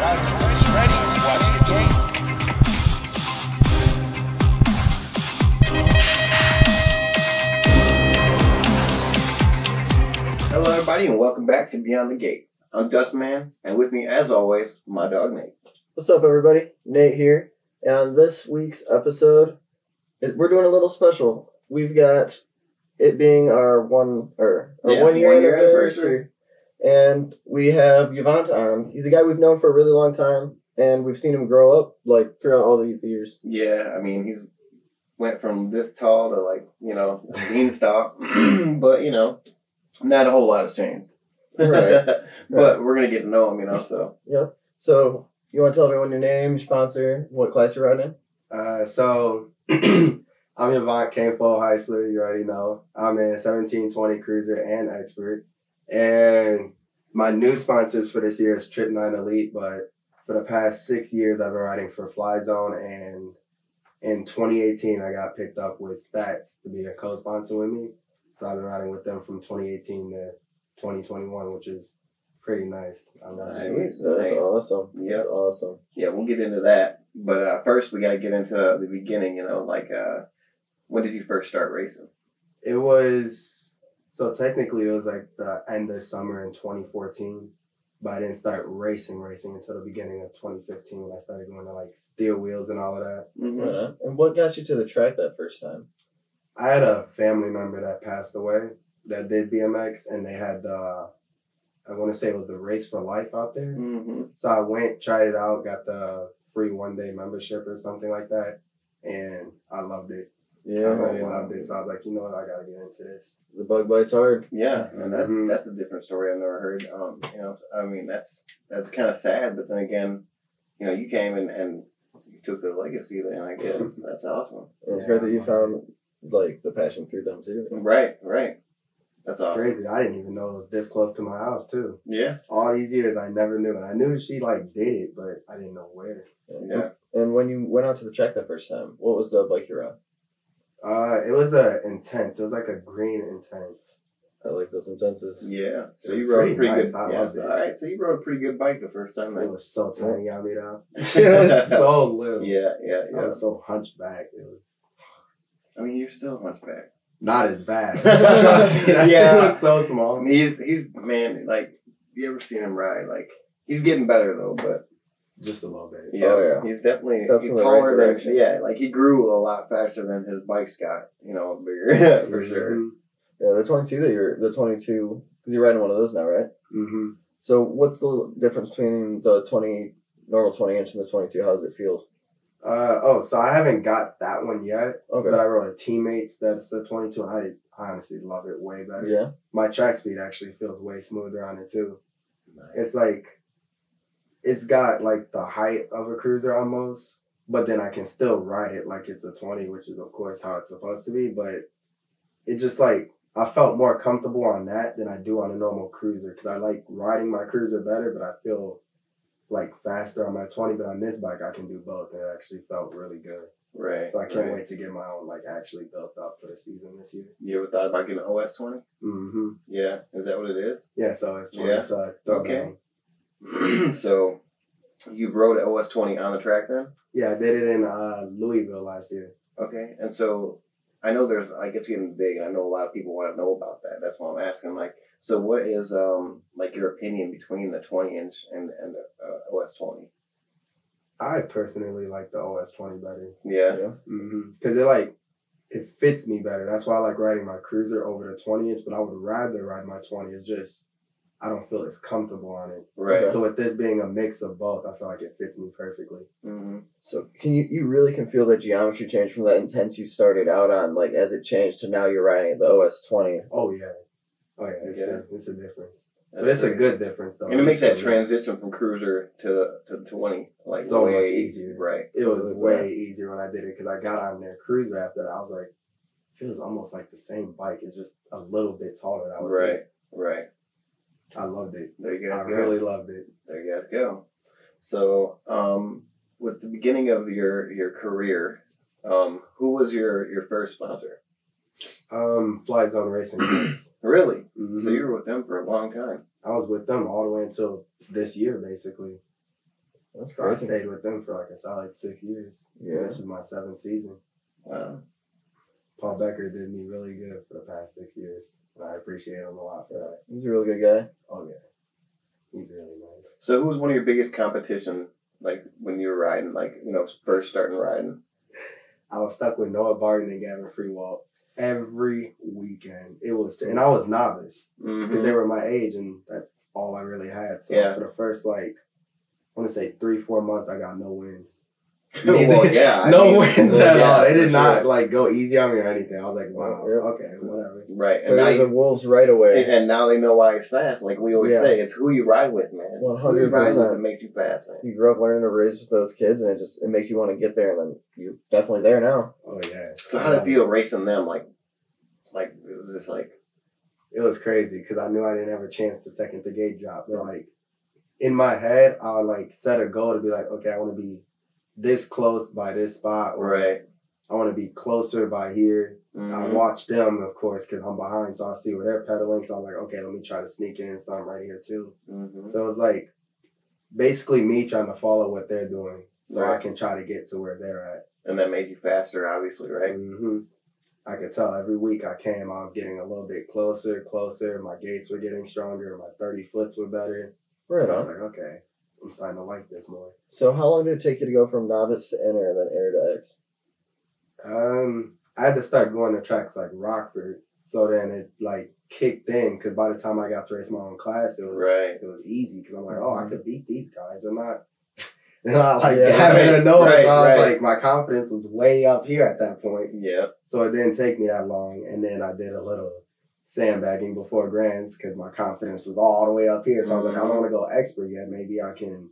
right, you guys ready to watch the game? Hello, everybody, and welcome back to Beyond the Gate. I'm Dustman, and with me, as always, my dog Nate. What's up, everybody? Nate here, and on this week's episode, we're doing a little special. We've got it being our one year anniversary, and we have Yavant on. He's a guy we've known for a really long time, and we've seen him grow up like throughout all these years. Yeah, I mean, he's went from this tall to a beanstalk, but not a whole lot has changed. Right. But we're gonna get to know him, so. Yep. So you want to tell everyone your name, your sponsor, what class you're riding in? So I'm Yavant Hausler, you already know. I'm a 1720 cruiser and expert. And my new sponsors for this year is Trip 9 Elite, but for the past 6 years I've been riding for Fly Zone, and in 2018 I got picked up with Stats to be a co-sponsor with me. So I've been riding with them from 2018 to 2021, which is pretty nice. That's awesome. Yeah. That's awesome. Yeah, we'll get into that. But first, we got to get into the beginning, when did you first start racing? It was, so technically it was like the end of summer in 2014, but I didn't start racing until the beginning of 2015 when I started going to like steel wheels and all of that. Mm-hmm. Right. And what got you to the track that first time? I had a family member that passed away that did BMX, and they had I want to say it was the Race for Life out there. Mm-hmm. So I went, tried it out, got the free 1-day membership or something like that, and I loved it. Yeah, I really loved it. So I was like, you know what, I gotta get into this. The bug bites hard. Yeah, and that's a different story I've never heard. I mean that's kind of sad, but then again, you came and you took the legacy then, I guess. That's awesome. It's great that you found like the passion through them too. Right. That's It's awesome. crazy. I didn't even know it was this close to my house too. Yeah. All these years I never knew, and I knew she did it, but I didn't know where. Yeah. And when you went out to the track that first time, what was the bike you rode? It was a Intense. It was like a green Intense. I like those intenses. Yeah. So It was you rode a pretty pretty nice. good. I Yeah. loved it. All right. So you rode a pretty good bike the first time. It Then. was so tiny on me though. It was so little. Yeah. I was so hunchback. It was I mean, you're still a hunchback. not as bad. Trust me. Yeah. It was so small. I mean, he's man. Like, you ever seen him ride? Like, he's getting better though, but. Just a little bit. Yeah, Oh, yeah. He's definitely Steps he's in the taller right than direction. like he grew a lot faster than his bikes got, bigger for sure. Mhm. Yeah, the 22 because you're riding one of those now, right? Mhm. So what's the difference between the normal 20-inch and the 22? How does it feel? So I haven't got that one yet, Okay. but I rode a Teammates that's the 22. I honestly love it way better. Yeah. My track speed actually feels way smoother on it too. It's like, it's got like the height of a cruiser almost, but then I can still ride it like it's a 20, which is of course how it's supposed to be. But it just like, I felt more comfortable on that than I do on a normal cruiser, because I like riding my cruiser better, but I feel like faster on my 20. But on this bike, I can do both, and it actually felt really good. Right. So I can't right. wait to get my own like actually built up for the season this year. You ever thought about getting an OS 20? Mm-hmm. Yeah. Is that what it is? Yeah, so it's 20. Yeah. Okay. So you rode an OS 20 on the track then? Yeah, I did it in Louisville last year. Okay. And so I know there's it's getting big, and I know a lot of people want to know about that. That's why I'm asking. So what is your opinion between the 20-inch and the OS 20? I personally like the OS 20 better. Yeah. Because it fits me better. That's why I like riding my cruiser over the 20-inch, but I would rather ride my 20. It's just, I don't feel as comfortable on it. Right. So with this being a mix of both, I feel like it fits me perfectly. Mm-hmm. So you really can feel that geometry change from that Intense you started out on, like as it changed to now you're riding the OS 20. Oh yeah. Yeah. It's a difference. But it's a good difference though. And it makes It's that so transition from cruiser to 20 so way much easier. Right. It was way easier when I did it, because I got on their cruiser after that. I was like, it feels almost like the same bike. It's just a little bit taller. That was it. Right. I loved it. There you guys I go. really loved it. There you guys go. So, with the beginning of your career, who was your first sponsor? Fly Zone Racing. Yes. Really? Mhm. So you were with them for a long time. I was with them all the way until this year, basically. That's So I crazy. stayed with them for like a solid 6 years. Yeah. And this is my 7th season. Wow. Paul Becker did me really good for the past 6 years. And I appreciate him a lot for that. He's a real good guy. Oh, yeah. He's really nice. So who was one of your biggest competition, like when you were riding, like, you know, first starting riding? I was stuck with Noah Barton and Gavin Freewalt every weekend. It was, and I was novice because they were my age, and that's all I really had. So for the first, like, I want to say 3-4 months, I got no wins. Well, yeah, no wins at all. They did for not sure. like go easy on me or anything. I was like, wow, Yeah. okay, whatever. Right. So And now you're the Wolves right away. and now they know why it's fast. Like we always Yeah. say, it's who you ride with, man. It's who you ride with 100%. that makes you fast, man. You grew up learning to race with those kids, and it makes you want to get there, and then you're definitely there now. Oh yeah. So how did it feel racing them? Like it was just like, It was crazy because I knew I didn't have a chance to second the gate drop. But like in my head, I would like set a goal to be like, okay, I want to be this close by this spot, or right. I want to be closer by here. I watch them, of course, because I'm behind, so I see where they're pedaling. So I'm like, okay, let me try to sneak in something right here too. So it was like basically me trying to follow what they're doing, so I can try to get to where they're at. And that made you faster, obviously, right? I could tell every week I came, I was getting a little bit closer. My gates were getting stronger. My 30 foots were better. Right I was on. like, okay, I'm starting to like this more. So how long did it take you to go from novice to inner and then air to X? I had to start going to tracks like Rockford, so then it like kicked in because by the time I got to race my own class, it was easy because I'm like, oh, I could beat these guys. They're not like having a nose. So I was like, my confidence was way up here at that point. Yeah. So it didn't take me that long, and then I did a little sandbagging before Grands because my confidence was all the way up here. So I was like, I don't want to go expert yet. Maybe I can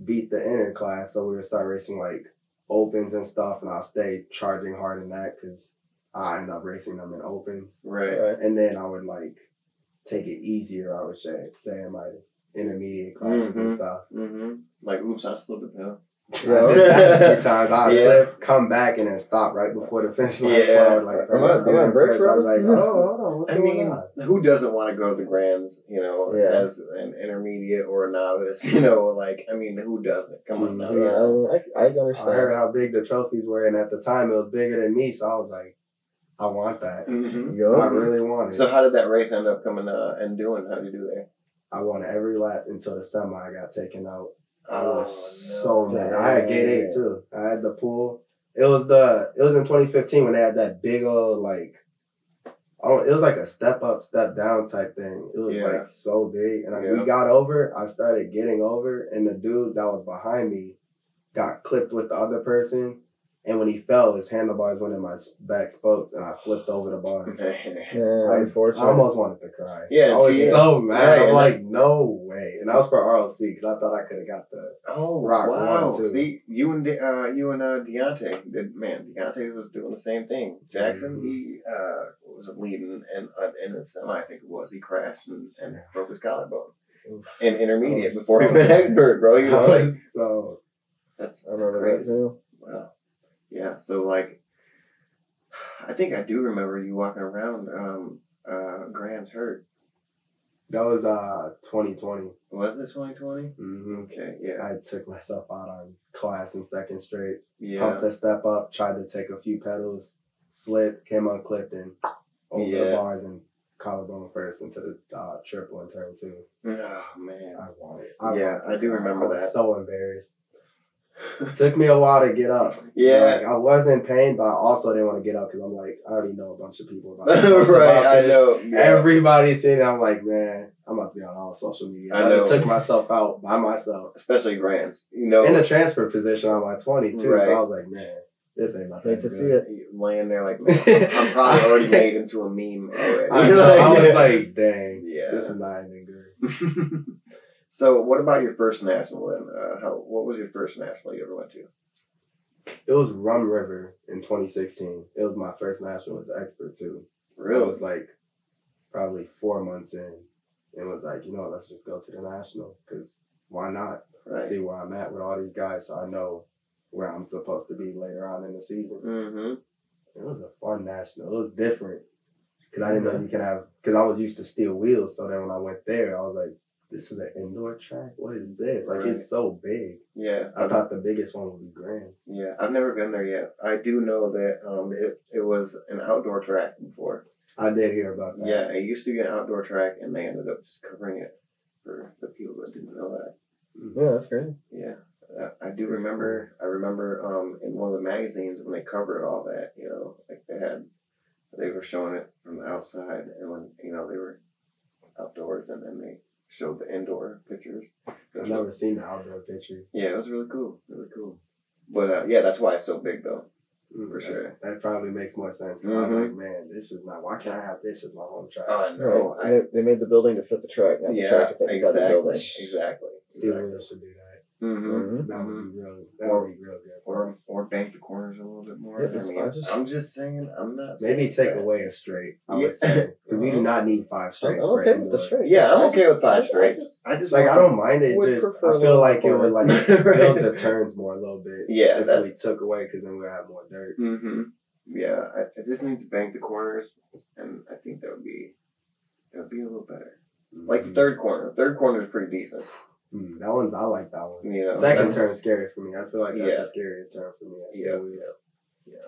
beat the inner class. So we would start racing like opens and stuff, and I'll stay charging hard in that because I end up racing them in opens. Right. And then I would like take it easier, I would say in my intermediate classes and stuff. Like, oops, I slipped a pill. Yeah, I did that a few times. I slip, come back, and then stop right before the finish line. Yeah. Like, Am I Birch I'm like, oh, hold on, what's going on? Who doesn't want to go to the Grands, you know, as an intermediate or a novice, you know, like, I mean, who doesn't? Come on now. Yeah, I understand. I heard how big the trophies were, and at the time it was bigger than me, so I was like, I want that. I really want it. So how did that race end up coming and doing? How did you do there? I won every lap until the semi I got taken out. I was no. so mad. I had gate 8 too. I had the pool. It was in 2015 when they had that big old like, it was like a step up, step down type thing. It was like so big, and we got over. I started getting over, and the dude that was behind me got clipped with the other person. And when he fell, his handlebars went in my back spokes, and I flipped over the bars. Unfortunately. I almost wanted to cry. Yeah, I was so mad. Yeah, I'm like, no way. And that was for RLC because I thought I could have got the Rock wow. 1 too. See, you and Deontay, Deontay was doing the same thing. Jackson, he was leading in the semi, I think it was. He crashed and broke his collarbone. In intermediate before he went expert, bro. He was like, I remember that too. Wow. Yeah, so like, I think I do remember you walking around Grand's hurt. That was 2020. Was it 2020? Okay, yeah. I took myself out on class in second straight. Yeah. Pumped the step up, tried to take a few pedals, slipped, came unclipped, and over the bars and collarbone first into the triple in turn 2. Oh, man. I wanted it. I do remember that. I was so embarrassed. It took me a while to get up. Yeah. Like, I was in pain, but I also didn't want to get up because I'm like, I already know a bunch of people about this. I know. Yeah. Everybody's saying it. I'm like, man, I'm about to be on all social media. I just took myself out by myself. Especially Grants. You know. In a transfer position on my 20 too. So I was like, man, this ain't nothing. Hate to see it. Laying there like, man, I'm probably already made into a meme already. I was like, dang, this is not even good. So, what about your first national then? What was your first national you ever went to? It was Rum River in 2016. It was my first national as expert too. Really? I was like probably 4 months in and was like, you know what, let's just go to the national because why not? Right. See where I'm at with all these guys so I know where I'm supposed to be later on in the season. It was a fun national. It was different because I didn't know you can have, because I was used to steel wheels. So then when I went there, I was like, this is an indoor track? What is this? Like, Right. it's so big. Yeah. I thought the biggest one would be Grants. Yeah, I've never been there yet. I do know that it was an outdoor track before. I did hear about that. Yeah, it used to be an outdoor track, and they ended up just covering it for the people that didn't know that. Yeah, that's crazy. Yeah, I do That's remember. I remember in one of the magazines when they covered all that. Like they were showing it from the outside, and when they were outdoors, and then they showed the indoor pictures. I've never seen the outdoor pictures. Yeah, it was really cool. Really cool. But yeah, that's why it's so big, though. For sure. That probably makes more sense. Mhm. I'm like, man, this is not. Why can't I have this as my home track? I know. Right. They made the building to fit the track, not the track to fit inside the building. Exactly. Steve Willis should do that. Mm-hmm. That would be real. That would be real good. For us. Or bank the corners a little bit more. Yeah, I'm just saying. I'm not. Maybe saying take that. away a straight. I would say 'Cause we do not need 5 straights. I'm for okay with indoor. the straight. Yeah, I'm okay with 5 straight. I I just Like, want I don't mind it. would Just prefer I a feel little like it would like more. build the turns more a little bit. Yeah, if we took away, because then we have more dirt. Mm-hmm. Yeah, I just need to bank the corners, and I think that would be a little better. Like the third corner. Third corner is pretty decent. That one's, I like that one. Second Second turn is scary for me. I feel like that's Yeah. the scariest turn for me. Yeah.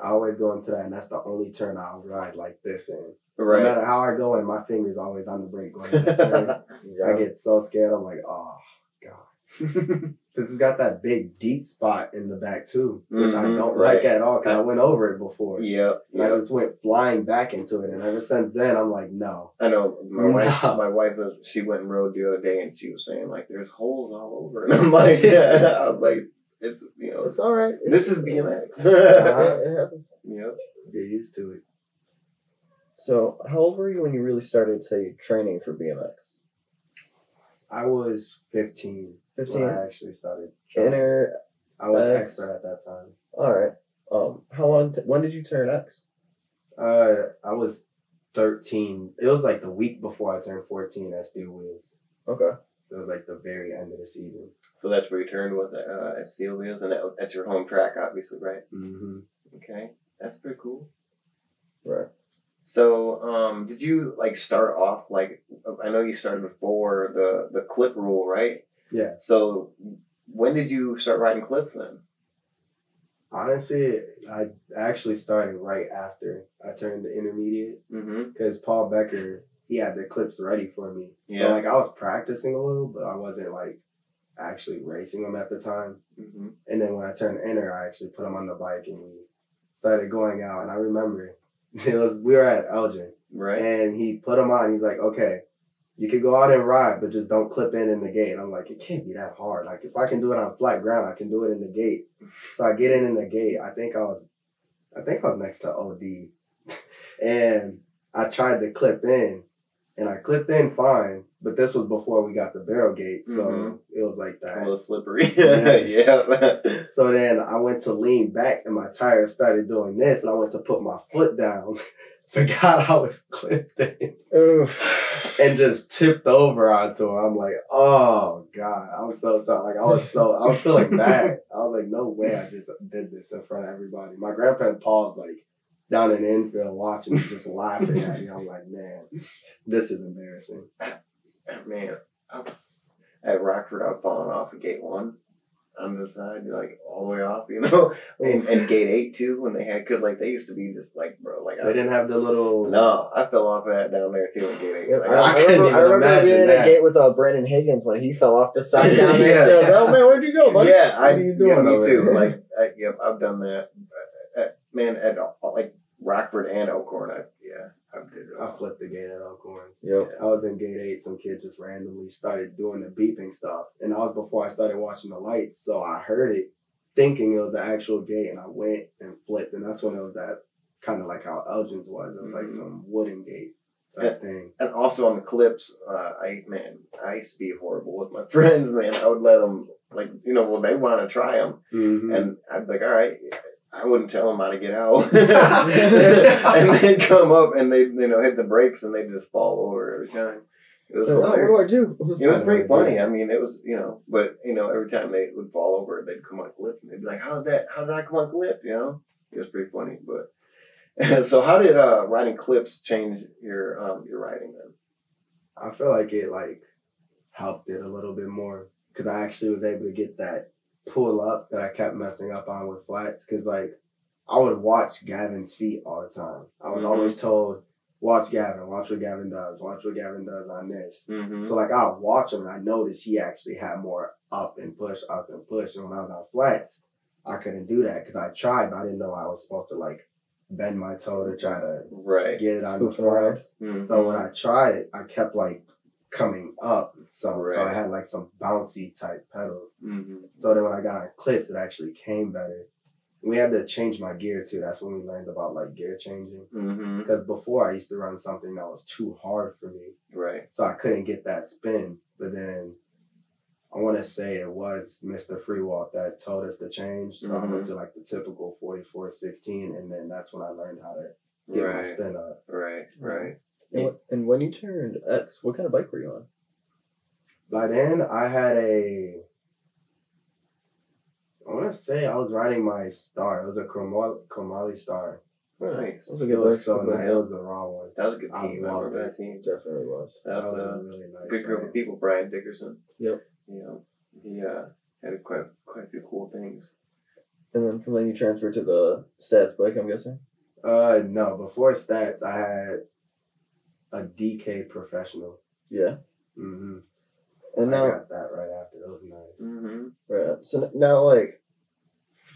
I always go into that, and that's the only turn I'll ride like this in. Right. No matter how I go in, my finger's always on the brake going into that turn. I get so scared. I'm like, oh, God. Because it's got that big, deep spot in the back, too, which I don't like at all, because I went over it before. Yep. I just went flying back into it, and ever since then, I'm like, no. I know my wife she went and rode the other day, and she was saying like there's holes all over, and I'm like, yeah, I was like, it's It's all right. this is BMX. It happens. Yep. Get used to it. So, how old were you when you really started, say, training for BMX? I was 15. 15. When I actually started training. Inner. I was X. expert at that time. All right. How long? When did you turn X? I was 13. It was like the week before I turned 14 at Steel Wheels. Okay. So it was like the very end of the season. So that's where you turned was at Steel Wheels, and that's your home track, obviously, right? Mm-hmm. Okay, that's pretty cool. Right. So, did you like start off like I know you started before the clip rule, right? Yeah. So, when did you start riding clips then? Honestly, I actually started right after I turned the intermediate Mm-hmm. because Paul Becker, he had the clips ready for me. Yeah. So like I was practicing a little, but I wasn't like actually racing them at the time. Mm-hmm. And then when I turned inner, I actually put them on the bike and we started going out. And I remember we were at Elgin, Right. and he put them on. He's like, okay, you can go out and ride, but just don't clip in the gate. And I'm like, it can't be that hard. Like if I can do it on flat ground, I can do it in the gate. So I get in the gate. I think I was next to OD, and I tried to clip in, and I clipped in fine. But this was before we got the barrel gate, so it was like that. A little slippery. Yes. Yeah. So then I went to lean back, and my tires started doing this, and I went to put my foot down. Forgot I was clipped in. Oof. And just tipped over onto her. I'm like, oh God. I was so sorry. Like I was feeling bad. I was like, no way I just did this in front of everybody. My grandpa Paul's like down in the infield watching me, just laughing at me. I'm like, man, this is embarrassing. Man, at Rockford, I've fallen off of gate 1 on the side, like all the way off, and gate 8 too, when they had, because like they used to be just like, bro, like They didn't have the little. No, I fell off of that down there too in gate 8. Yeah, Like, I remember being in a gate with Brandon Higgins when he fell off the side down there. Yeah. So I was like, oh man, where'd you go, buddy? Yeah, What are you doing me over too. there? Like, I've done that. At like Rockford and Elkhorn, I did it. I flipped the gate at Elkhorn. Yep. I was in gate 8. Some kid just randomly started doing the beeping stuff. And that was before I started watching the lights. So I heard it thinking it was the actual gate. And I went and flipped. And that's when it was that kind of like how Elgin's was. It was like some wooden gate type thing. And also on the clips, I used to be horrible with my friends, man. I would let them, like, they want to try them. Mm-hmm. And I'd be like, all right. I wouldn't tell them how to get out. And they'd come up and they'd, hit the brakes and they'd just fall over every time. It was hilarious. What do I do? It was pretty funny. I mean, it was, but, every time they would fall over, they'd come on clip and they'd be like, how did I come on clip? It was pretty funny. But, so how did riding clips change your riding then? I feel like it, helped it a little bit more because I actually was able to get that pull up that I kept messing up on with flats. Because like I would watch Gavin's feet all the time. I was always told, watch Gavin, watch what Gavin does on this. So like I'll watch him and I noticed he actually had more up and push. And when I was on flats, I couldn't do that because I tried, but I didn't know I was supposed to like bend my toe to try to get it on the flats. So when I tried it, I kept like coming up. So I had like some bouncy type pedals. So then when I got on clips, it actually came better. We had to change my gear too. That's when we learned about like gear changing. Because before I used to run something that was too hard for me. So I couldn't get that spin. But then I want to say it was Mr. Freewalk that told us to change. So I went to like the typical 44-16, and then that's when I learned how to get my spin up. And when you turned X, what kind of bike were you on? By then, I had I want to say I was riding my Star. It was a Chromoly Star. Nice. That was a good It one. was so nice. It was the raw one. That was a good team. I remember that team. Definitely was. That was a really nice good group of people. Brian Dickerson. Yep. You know, he had quite a few cool things. And then from then you transferred to the Stats bike, I'm guessing? No. Before Stats, I had a DK Professional. Yeah. And I now, got that right after. That was nice. Right. So now, like,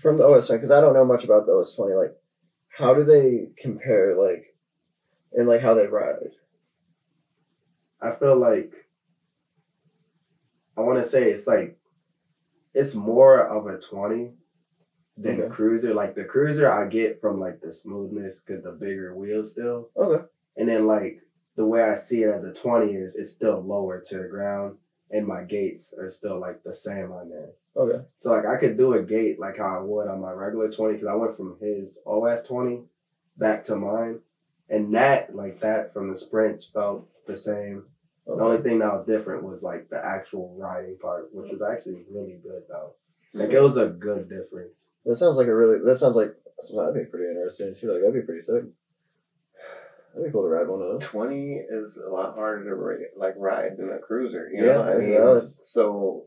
from the OS 20, because I don't know much about the OS 20, like, how do they compare, like, and, like, how they ride? I feel like, I want to say it's like, it's more of a 20 than Cruiser. Like, the Cruiser I get from, like, the smoothness because the bigger wheels still. And then, like, the way I see it as a 20 is it's still lower to the ground. And my gates are still like the same on there. So like I could do a gate like how I would on my regular 20 because I went from his OS 20 back to mine. And that from the sprints felt the same. The only thing that was different was like the actual riding part, which was actually really good though. Like it was a good difference. That'd be pretty interesting too. Like that'd be pretty sick. That'd be cool to ride one of those. 20 is a lot harder to ride than a Cruiser. You know what I mean? So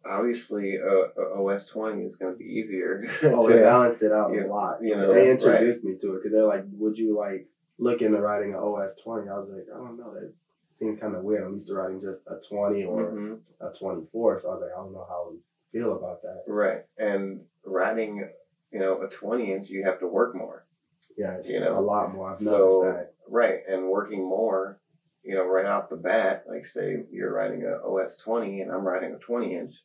obviously, OS 20 is going to be easier. They balanced it out a lot. You know, they introduced me to it because they're like, "Would you like look into riding an OS 20?" I was like, "I don't know. That seems kind of weird. I'm used to riding just a 20 or a 24." So I was like, "I don't know how I would feel about that." Right, and riding, a 20-inch, you have to work more. Yes, a lot more. I've noticed that. Right, and working more, right off the bat, like say you're riding a OS 20 and I'm riding a 20-inch,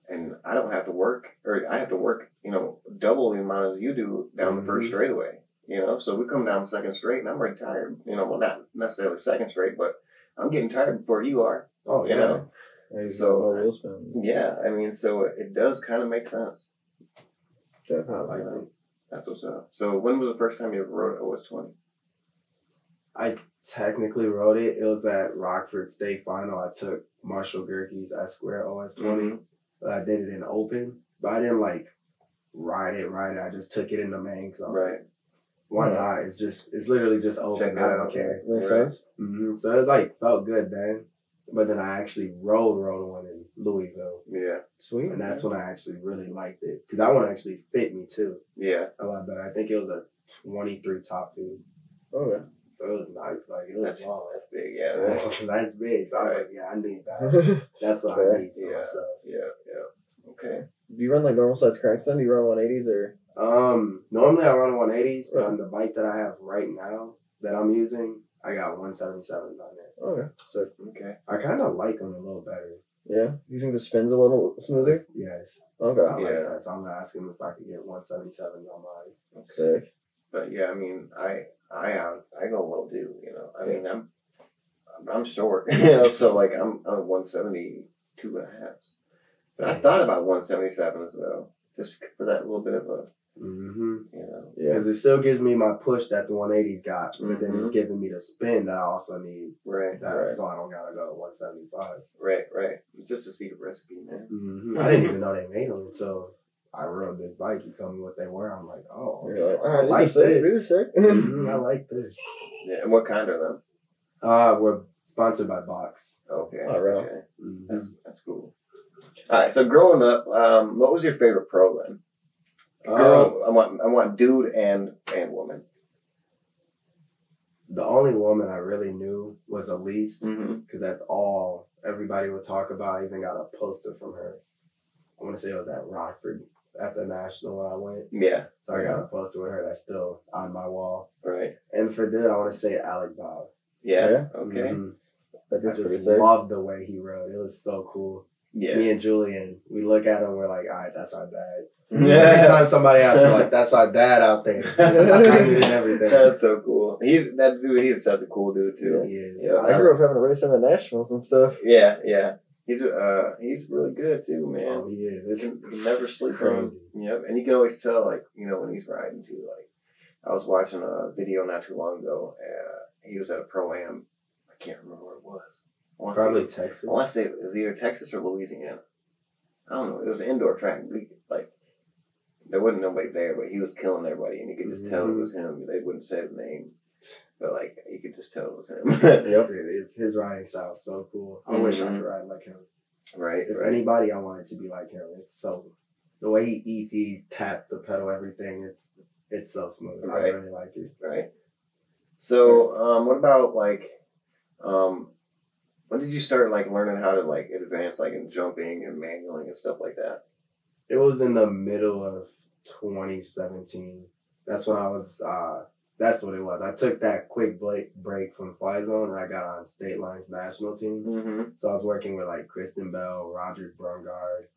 and I don't have to work, or I have to work, double the amount as you do down the first straightaway. So we come down the second straight and I'm already tired. Well, not necessarily second straight, but I'm getting tired before you are. Oh, you know. So yeah, I mean, so it does kind of make sense. Definitely. That's what's up. So when was the first time you ever rode OS 20? I technically rode it. It was at Rockford State Final. I took Marshall Gerke's S-Square OS 20. But I did it in open. But I didn't ride it. I just took it in the main. Cause I was like, why not? It's literally just open. I don't care. Makes sense. So it felt good then. But then I actually rode one in Louisville. Yeah. Sweet. And that's when I actually really liked it. Because that one actually fit me too. Yeah. A lot better. I think it was a 23 top tube. Okay. So it was nice. It was long. That's big. Yeah. That's big. So I was like, yeah, I need that. That's what I need for myself. Yeah. Okay. Do you run normal size cranks then? Do you run 180s or? Normally I run 180s, but on the bike that I have right now that I'm using, I got 177s on there. Okay. So I kind of like them a little better. Yeah? You think the spin's a little smoother? Yes. Okay. I like that. So I'm gonna ask him if I could get 177s on mine. Sick. But yeah, I mean, I go low too. I mean, I'm short. So I'm 172 and a half. But I thought about 177s though, just for that little bit of a. Yeah. Because it still gives me my push that the 180s got, but then it's giving me the spin that I also need. Right. So I don't gotta go to 175s. Right. Just to see the recipe, man. I didn't even know they made them until I rode this bike. You told me what they were. I'm like, oh, okay. You're like, I like this is sick. I like this. Yeah. And what kind are them? We're Sponsored by Box. Okay. Oh, right. Okay. Mm-hmm. That's cool. All right. So growing up, what was your favorite pro then? Girl, I want dude and woman. The only woman I really knew was Elise, Mm-hmm. because that's all everybody would talk about. I even got a poster from her. I want to say it was at Rockford at the National when I went. Yeah. So I got a poster with her that's still on my wall. Right. And for dude, I want to say Alec Bob. Yeah. Yeah? Okay. Mm-hmm. That I dude's pretty just sick. loved the way he rode. It was so cool. Yeah. Me and Julian, we look at him, we're like, all right, that's our dad. Yeah. Every time somebody asks, we're like, that's our dad out there. Screaming and everything. That's so cool. He's such a cool dude too. He is. Yeah. I grew up having to race him at nationals and stuff. Yeah. Yeah. He's really good too, man. Oh, he is. You can never sleep on him. crazy. Yep, and you can always tell, like, when he's riding too. Like, I was watching a video not too long ago. He was at a pro-am. I can't remember where it was. Probably Texas. I want to say it was either Texas or Louisiana. I don't know. It was an indoor track. There wasn't nobody there, but he was killing everybody, and you could just tell it was him. They wouldn't say the name, but like you could just tell it was him. Yep. His riding style is so cool. I wish I could ride like him. Right. If anybody, I want it to be like him. It's so the way he taps the pedal, everything. It's so smooth. I Right. really like it. Right. So, what about when did you start learning how to advance in jumping and manualing and stuff like that? It was in the middle of 2017. That's when I was. That's what it was. I took that quick break from Fly Zone and I got on State Line's national team. Mm-hmm. So I was working with Kristen Bell, Roger Brungard,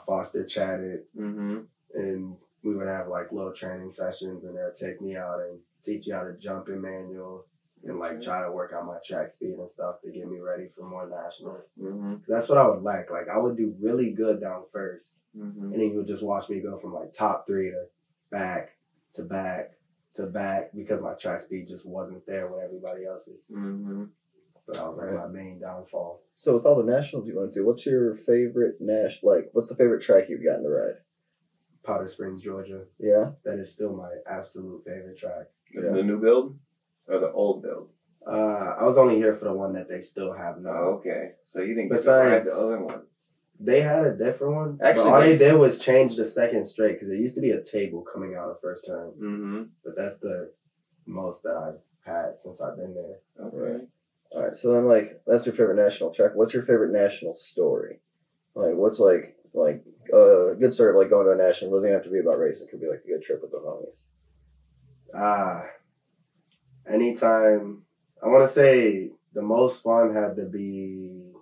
Foster Chatted, Mm-hmm. and we would have little training sessions, and they'd take me out and teach you how to jump in manual and try to work on my track speed and stuff to get me ready for more nationals. Mm-hmm. That's what I would like. I would do really good down first, Mm-hmm. and then you would just watch me go from top 3 to back to back to back because my track speed just wasn't there with everybody else's. Mm-hmm. So that was my main downfall. So with all the nationals you went to, what's your favorite what's the favorite track you've gotten to ride? Powder Springs, Georgia. Yeah? That is still my absolute favorite track. Yeah. The new build or the old build? I was only here for the one that they still have now. Oh, okay. So you didn't get to ride the other one. They had a different one. Actually, but all they did was change the second straight because there used to be a table coming out of first turn. Mm-hmm. But that's the most that I've had since I've been there. Okay. All right, so then that's your favorite national track. What's your favorite national story? What's a good story of going to a national? It doesn't have to be about racing. It could be a good trip with the homies. Anytime, I want to say the most fun had to be,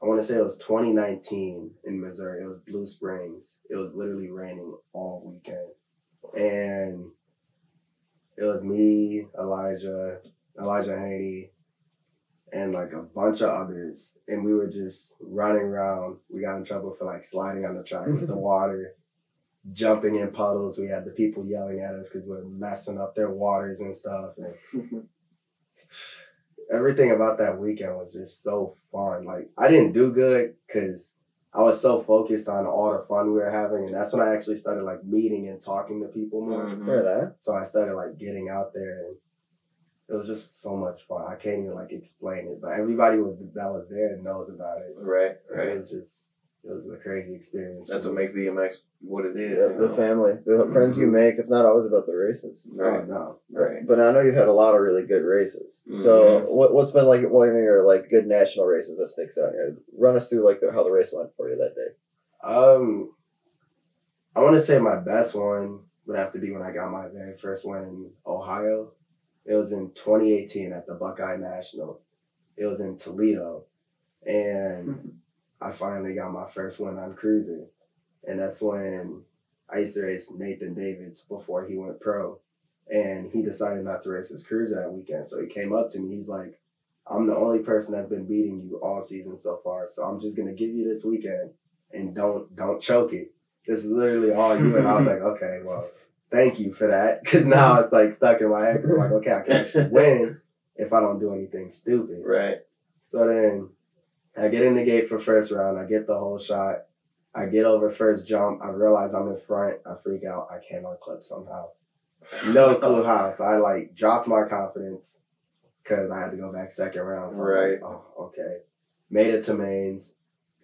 I want to say it was 2019 in Missouri. It was Blue Springs. It was literally raining all weekend. And it was me, Elijah Haney, and a bunch of others. And we were just running around. We got in trouble for sliding on the track with the water, jumping in puddles. We had the people yelling at us because we were messing up their waters and stuff. And everything about that weekend was just so fun. I didn't do good because I was so focused on all the fun we were having. And that's when I actually started meeting and talking to people more. Mm-hmm. Right, So I started getting out there, and it was just so much fun. I can't even explain it, but everybody that was there knows about it. Right. It was a crazy experience. That's what makes BMX what it is. The family, the friends you make. It's not always about the races. Right. Oh, no. Right. But I know you've had a lot of really good races. So Yes. what's been one of your good national races that sticks out here? Run us through how the race went for you that day. I want to say my best one would have to be when I got my very first one in Ohio. It was in 2018 at the Buckeye National. It was in Toledo. And I finally got my first win on Cruiser. And that's when I used to race Nathan Davids before he went pro. And he decided not to race his Cruiser that weekend. So he came up to me. He's like, I'm the only person that's been beating you all season so far. So I'm just going to give you this weekend and don't choke it. This is literally all you. And I was like, okay, well, thank you for that. Because now it's stuck in my head. I'm like, okay, I can actually win if I don't do anything stupid. Right. So then I get in the gate for first round. I get the whole shot. I get over first jump. I realize I'm in front. I freak out. I can't unclip somehow. No clue how. So I dropped my confidence, because I had to go back second round. So Right. I'm like, oh, okay. Made it to mains,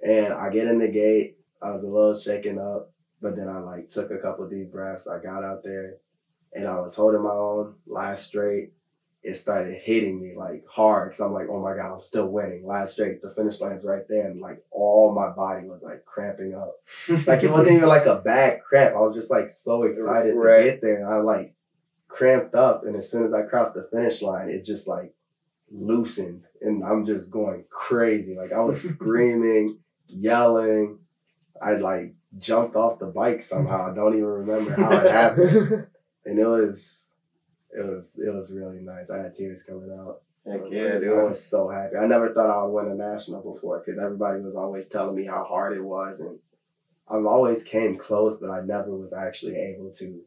and I get in the gate. I was a little shaken up, but then I like took a couple deep breaths. I got out there, and I was holding my own. Last straight, it started hitting me like hard because I'm like, oh my God, I'm still winning. Last straight, the finish line's right there, and like all my body was like cramping up. Like it wasn't even like a bad cramp. I was just like so excited to get there, and I like cramped up, and as soon as I crossed the finish line, it just like loosened, and I'm just going crazy. Like I was screaming, yelling. I like jumped off the bike somehow. I don't even remember how it happened, and it was really nice. I had tears coming out. Heck yeah, dude. I was so happy. I never thought I would win a national before because everybody was always telling me how hard it was, and I've always came close, but I never was actually able to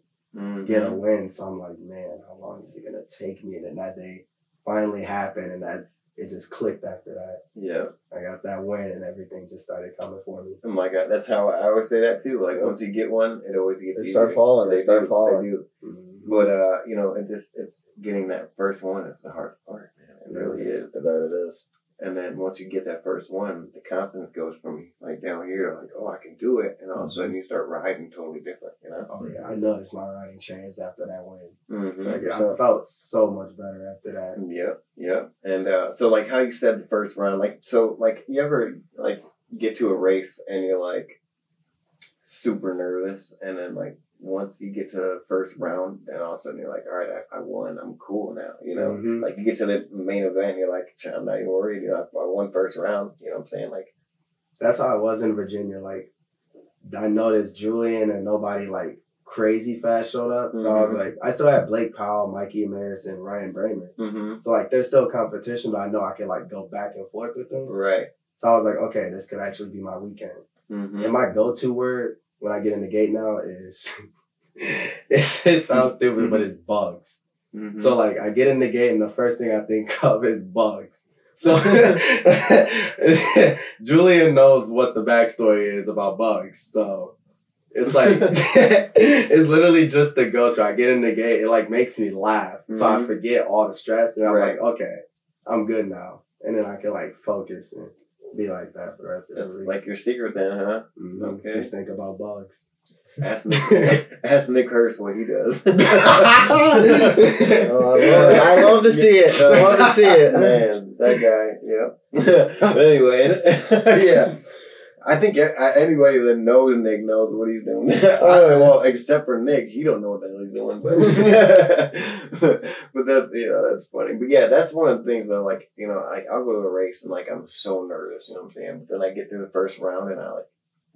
get a win. So I'm like, man, how long is it gonna take me? And then that day finally happened, and that it just clicked after that. Yeah. I got that win, and everything just started coming for me. Oh my God, that's how I always say that too. Like once you get one, it always gets They easier. start falling. They start falling. They do. Mm-hmm. But you know, it's getting that first one is the hardest part, man. It really is. That it is. And then once you get that first one, the confidence goes from like down here to like, oh, I can do it, and all of a sudden you start riding totally different, you know? Oh yeah, I noticed my riding changed after that win. Mm-hmm. Like, I felt so much better after that. Yep. And so like how you said the first round, like so like you ever like get to a race and you're like super nervous, and then like once you get to the first round, then all of a sudden you're like, all right, I won, I'm cool now, you know? Mm-hmm. Like you get to the main event, and you're like, I'm not even worried, you know, I won first round, you know what I'm saying? Like that's how I was in Virginia. Like I noticed Julian and nobody like crazy fast showed up. So I was like, I still had Blake Powell, Mikey Amaris, and Ryan Bramer. Mm-hmm. So like there's still competition, but I know I can like go back and forth with them. Right. So I was like, okay, this could actually be my weekend. Mm-hmm. And my go-to word when I get in the gate now is, it sounds stupid, but it's bugs. Mm-hmm. So like I get in the gate and the first thing I think of is bugs. So Julian knows what the backstory is about bugs. So it's like, it's literally just the go-to. I get in the gate, it like makes me laugh. So I forget all the stress, and I'm like, okay, I'm good now. And then I can like focus and be like that for the rest of the week. That's like your secret then, huh? Mm-hmm. Okay. Just think about bugs. Ask Nick Hurst what he does. Oh, I love to see it. I love to see it. Man, that guy, yeah. Anyway, yeah. I think anybody that knows Nick knows what he's doing. Well, except for Nick, he don't know what the hell he's doing. But that's funny. But yeah, that's one of the things that like, you know, I'll go to a race and like I'm so nervous, you know what I'm saying? But then I get through the first round and I like,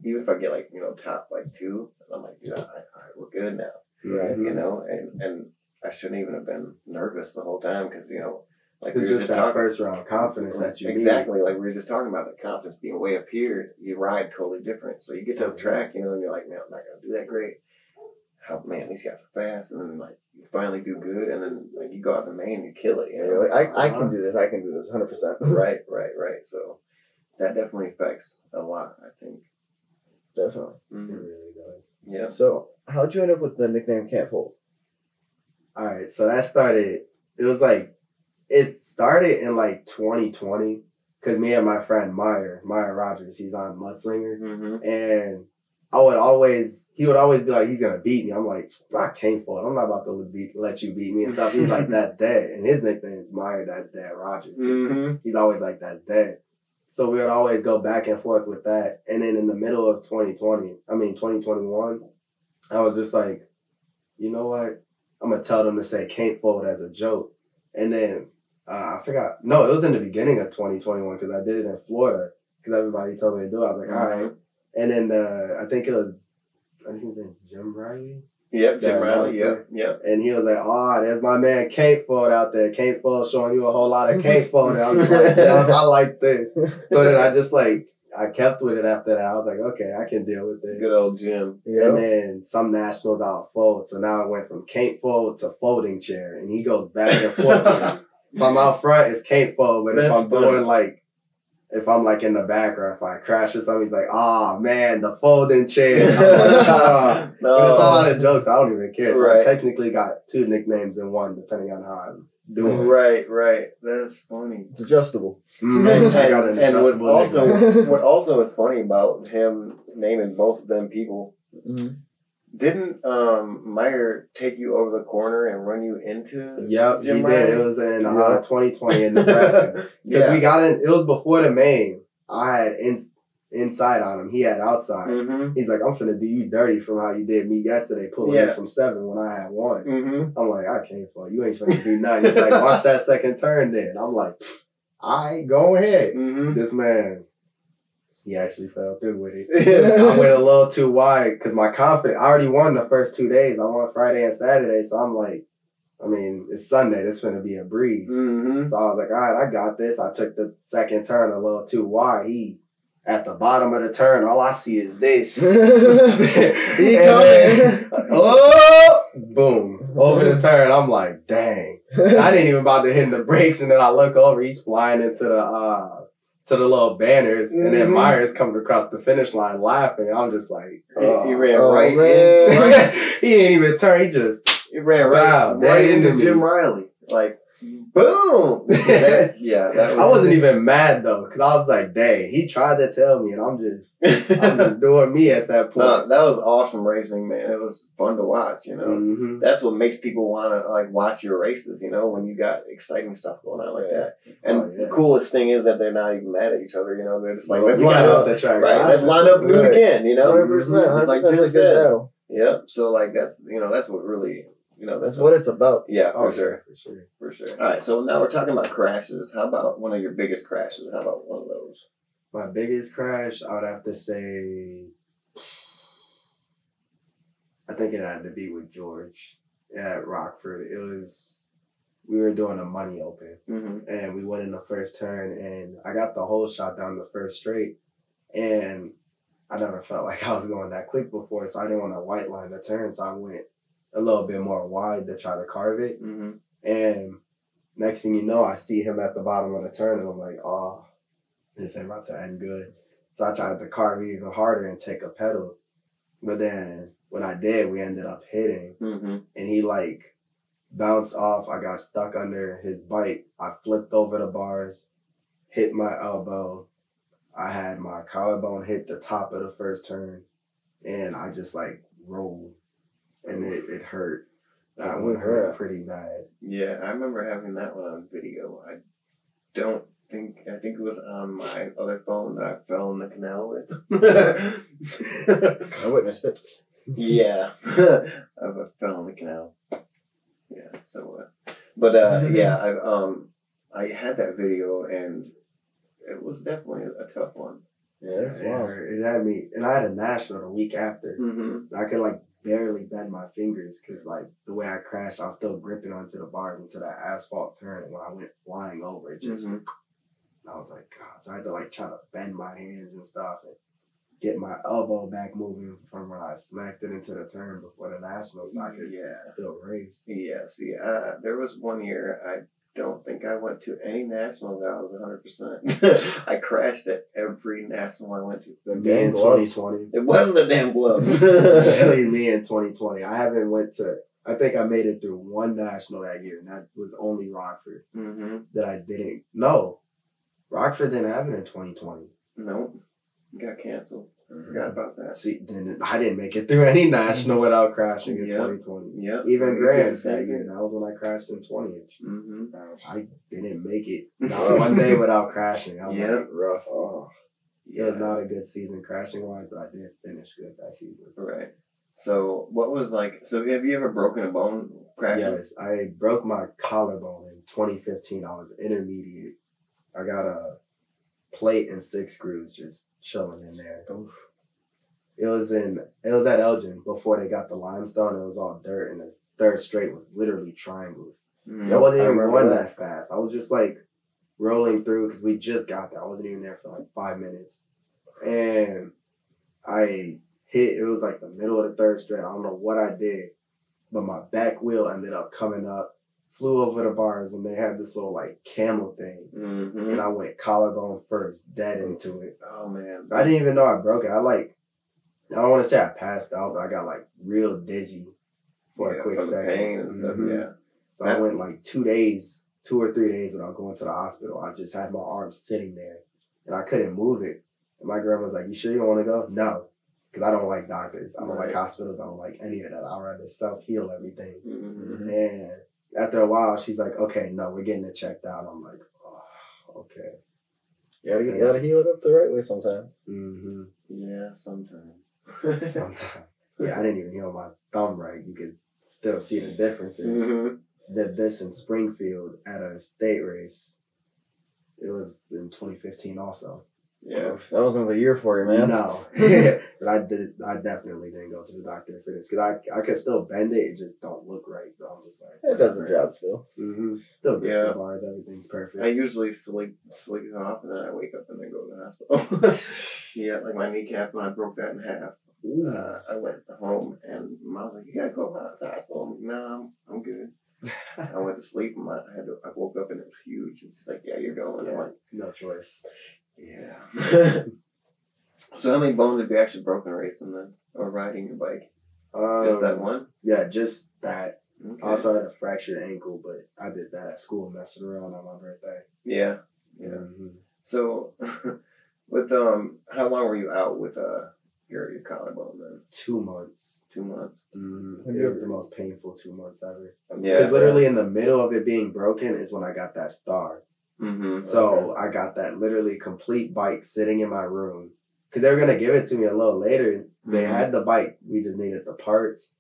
even if I get like, you know, top like 2, I'm like, dude, all right, we're good now. Right. You know, and I shouldn't even have been nervous the whole time because, you know, like it's just that first round confidence that you exactly need. Like we were just talking about the confidence being way up here. You ride totally different. So you get to the track, you know, and you're like, man, I'm not gonna do that great. How man, these guys are fast, and then like you finally do good, and then like you go out the main, you kill it. You know, like, I can do this. I can do this 100%. Right. So that definitely affects a lot, I think. Definitely. Mm-hmm. It really does. Yeah. So how'd you end up with the nickname Can't Fold? All right, so that started. It started in like 2020 because me and my friend Meyer Rogers, he's on Mudslinger, and he would always be like, he's gonna beat me. I'm like, I can't fold. I'm not about to let you beat me and stuff. He's like, that's dead, and his nickname is Meyer. That's dead Rogers. He's always like, that's dead. So we would always go back and forth with that. And then in the middle of 2021, I was just like, you know what? I'm gonna tell them to say can't fold as a joke. And then I forgot. No, it was in the beginning of 2021 because I did it in Florida because everybody told me to do it. I was like, all right. And then I think his name was Jim Riley. Yep, Jim Riley. Yep. And he was like, oh, there's my man Can't Fold out there. Can't Fold showing you a whole lot of Can't Fold. And I was like, I like this. So then I just like, I kept with it after that. I was like, okay, I can deal with this. Good old Jim. Yep. And then some nationals out fold. So now it went from can't fold to folding chair. And he goes back and forth. If I'm out front, it's can't fold. But if I'm doing like, if I'm like in the back or if I crash or something, he's like, man, the folding chair. I'm like, no. It's a lot of jokes. I don't even care. So I technically got 2 nicknames in one, depending on how I'm doing. Right. That's funny. It's adjustable. And what also is funny about him naming both of them people, didn't Meyer take you over the corner and run you into Yep, Jim he Riley? did. It was in 2020 in Nebraska. Because we got in, it was before the main. I had inside on him. He had outside. Mm-hmm. He's like, I'm finna do you dirty from how you did me yesterday, pulling in from 7 when I had 1. Mm-hmm. I'm like, I can't fall. You ain't finna do nothing. He's like, watch that second turn then. I'm like, alright, go ahead. Mm-hmm. This man, he actually fell through with it. I went a little too wide because my confidence, I already won the first 2 days. I won Friday and Saturday. So I'm like, I mean, it's Sunday. This finna be a breeze. Mm-hmm. So I was like, all right, I got this. I took the second turn a little too wide. He, at the bottom of the turn, all I see is this. He coming. Oh, boom. Over the turn. I'm like, dang. I didn't even bother hitting the brakes. And then I look over. He's flying into the little banners. And then Myers coming across the finish line laughing. I'm just like, he ran right man. in. He didn't even turn. He ran right into Jim Riley. Like, boom! I wasn't even mad though, because I was like, dang, he tried to tell me, and I'm just doing me at that point. No, that was awesome racing, man. It was fun to watch, you know. Mm-hmm. That's what makes people want to, like, watch your races, you know, when you got exciting stuff going on like that. And the coolest thing is that they're not even mad at each other, you know. They're just like, let's line up. The track. Right, let's line up and do it again, you know. 100%. Like Jim said. Yeah, so, like, that's, you know, that's what really... You know, that's what it's about. Yeah, for sure. For sure. All right, so now we're talking about crashes. How about one of your biggest crashes? How about one of those? My biggest crash, I would have to say, I think it had to be with George at Rockford. We were doing a money open, and we went in the first turn, and I got the whole shot down the first straight, and I never felt like I was going that quick before, so I didn't want to white line the turn, so I went a little bit more wide to try to carve it. And next thing you know, I see him at the bottom of the turn, and I'm like, oh, this ain't about to end good. So I tried to carve it even harder and take a pedal. But then when I did, we ended up hitting. And he like bounced off. I got stuck under his bike. I flipped over the bars, hit my elbow. I had my collarbone hit the top of the first turn, and I just like rolled. And it hurt. That one hurt pretty bad. Yeah, I remember having that one on video. I think it was on my other phone that I fell in the canal with. I witnessed it. Yeah. I fell in the canal. Yeah, so I had that video and it was definitely a tough one. Yeah, that's wild. It had me, and I had a national the week after. I could like barely bend my fingers because like the way I crashed, I was still gripping onto the bars into that asphalt turn, and when I went flying over, it just I was like, God, so I had to like try to bend my hands and stuff and get my elbow back moving from when I smacked it into the turn before the nationals, so I could still race. Yeah, see, there was one year I don't think I went to any national that I was 100%. I crashed at every national I went to. Me in 2020. It was the damn gloves. Actually, me in 2020. I think I made it through one national that year, and that was only Rockford. That I didn't. No, Rockford didn't have it in 2020. Nope. Got canceled. I forgot about that. See, then I didn't make it through any national without crashing in 2020. Yep. Even Grants that year. That was when I crashed in 20-inch. I didn't make it not one day without crashing. I was like, rough. Oh, it was not a good season crashing wise, but I did finish good that season. Right. So what was like? So have you ever broken a bone crashing? Yes, I broke my collarbone in 2015. I was intermediate. I got a plate and 6 screws just chilling in there. Oof. It was at Elgin before they got the limestone. It was all dirt, and the third straight was literally triangles. I wasn't even going that fast. I was just like rolling through because we just got there. I wasn't even there for like 5 minutes, and I hit. It was like the middle of the third straight. I don't know what I did, but my back wheel ended up coming up. Flew over the bars, and they had this little like camel thing, and I went collarbone first, dead into it. Oh man! I didn't even know I broke it. I don't want to say I passed out, but I got like real dizzy for a quick second. Pain and stuff, So I went like 2 days 2 or 3 days without going to the hospital. I just had my arm sitting there, and I couldn't move it. And my grandma was like, "You sure you don't want to go?" No, because I don't like doctors. I don't like hospitals. I don't like any of that. I'd rather self-heal everything. Mm-hmm. And after a while, she's like, "Okay, no, we're getting it checked out." I'm like, "Oh, okay." You gotta heal it up the right way sometimes. Mm-hmm. Yeah, sometimes. Sometimes. Yeah, I didn't even heal my thumb right. You could still see the differences. Mm-hmm. Did this in Springfield at a state race. It was in 2015 also. Yeah. That wasn't the year for you, man. No. But I definitely didn't go to the doctor for this because I could still bend it. It just don't look right. But I'm just like, It does the job still. Mm-hmm. Still good. Yeah. Bars, everything's perfect. I usually sleep it off and then I wake up and then go to the hospital. Yeah, like my kneecap when I broke that in half. I went home and Mom was like, "You gotta go to the hospital." I'm like, "No, I'm good." I went to sleep and I woke up and it was huge. And she's like, "Yeah, you're going." Yeah, I'm like, no choice. yeah. So how many bones have you actually broken racing then? Or riding your bike? Just that one? Yeah, just that. Okay. I also had a fractured ankle, but I did that at school messing around on my birthday. Yeah. Yeah. Mm-hmm. So with how long were you out with your collarbone then? 2 months. 2 months. Mm-hmm. It was the most painful 2 months ever. Yeah. Because literally in the middle of it being broken is when I got that star. Mm-hmm. So I got that literally complete bike sitting in my room. Because they were going to give it to me a little later. They had the bike. We just needed the parts.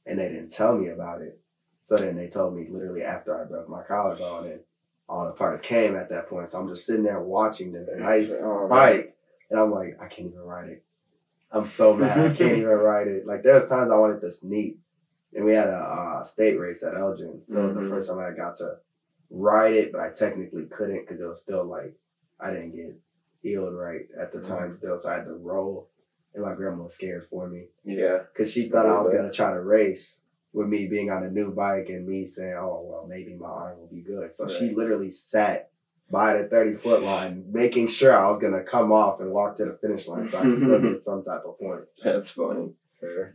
And they didn't tell me about it. So then they told me literally after I broke my collarbone and all the parts came at that point. So I'm just sitting there watching this nice bike. And I'm like, I can't even ride it. I'm so mad. I can't even ride it. Like there's times I wanted to sneak. And we had a state race at Elgin. So it was the first time I got to ride it, but I technically couldn't because it was still like, I didn't get healed right at the time still. So I had to roll. And my grandma was scared for me. Yeah. Because she thought I was going to try to race with me being on a new bike and me saying, "Oh, well, maybe my arm will be good." So she literally sat by the 30-foot line, making sure I was going to come off and walk to the finish line so I could still get some type of points. That's funny. Sure.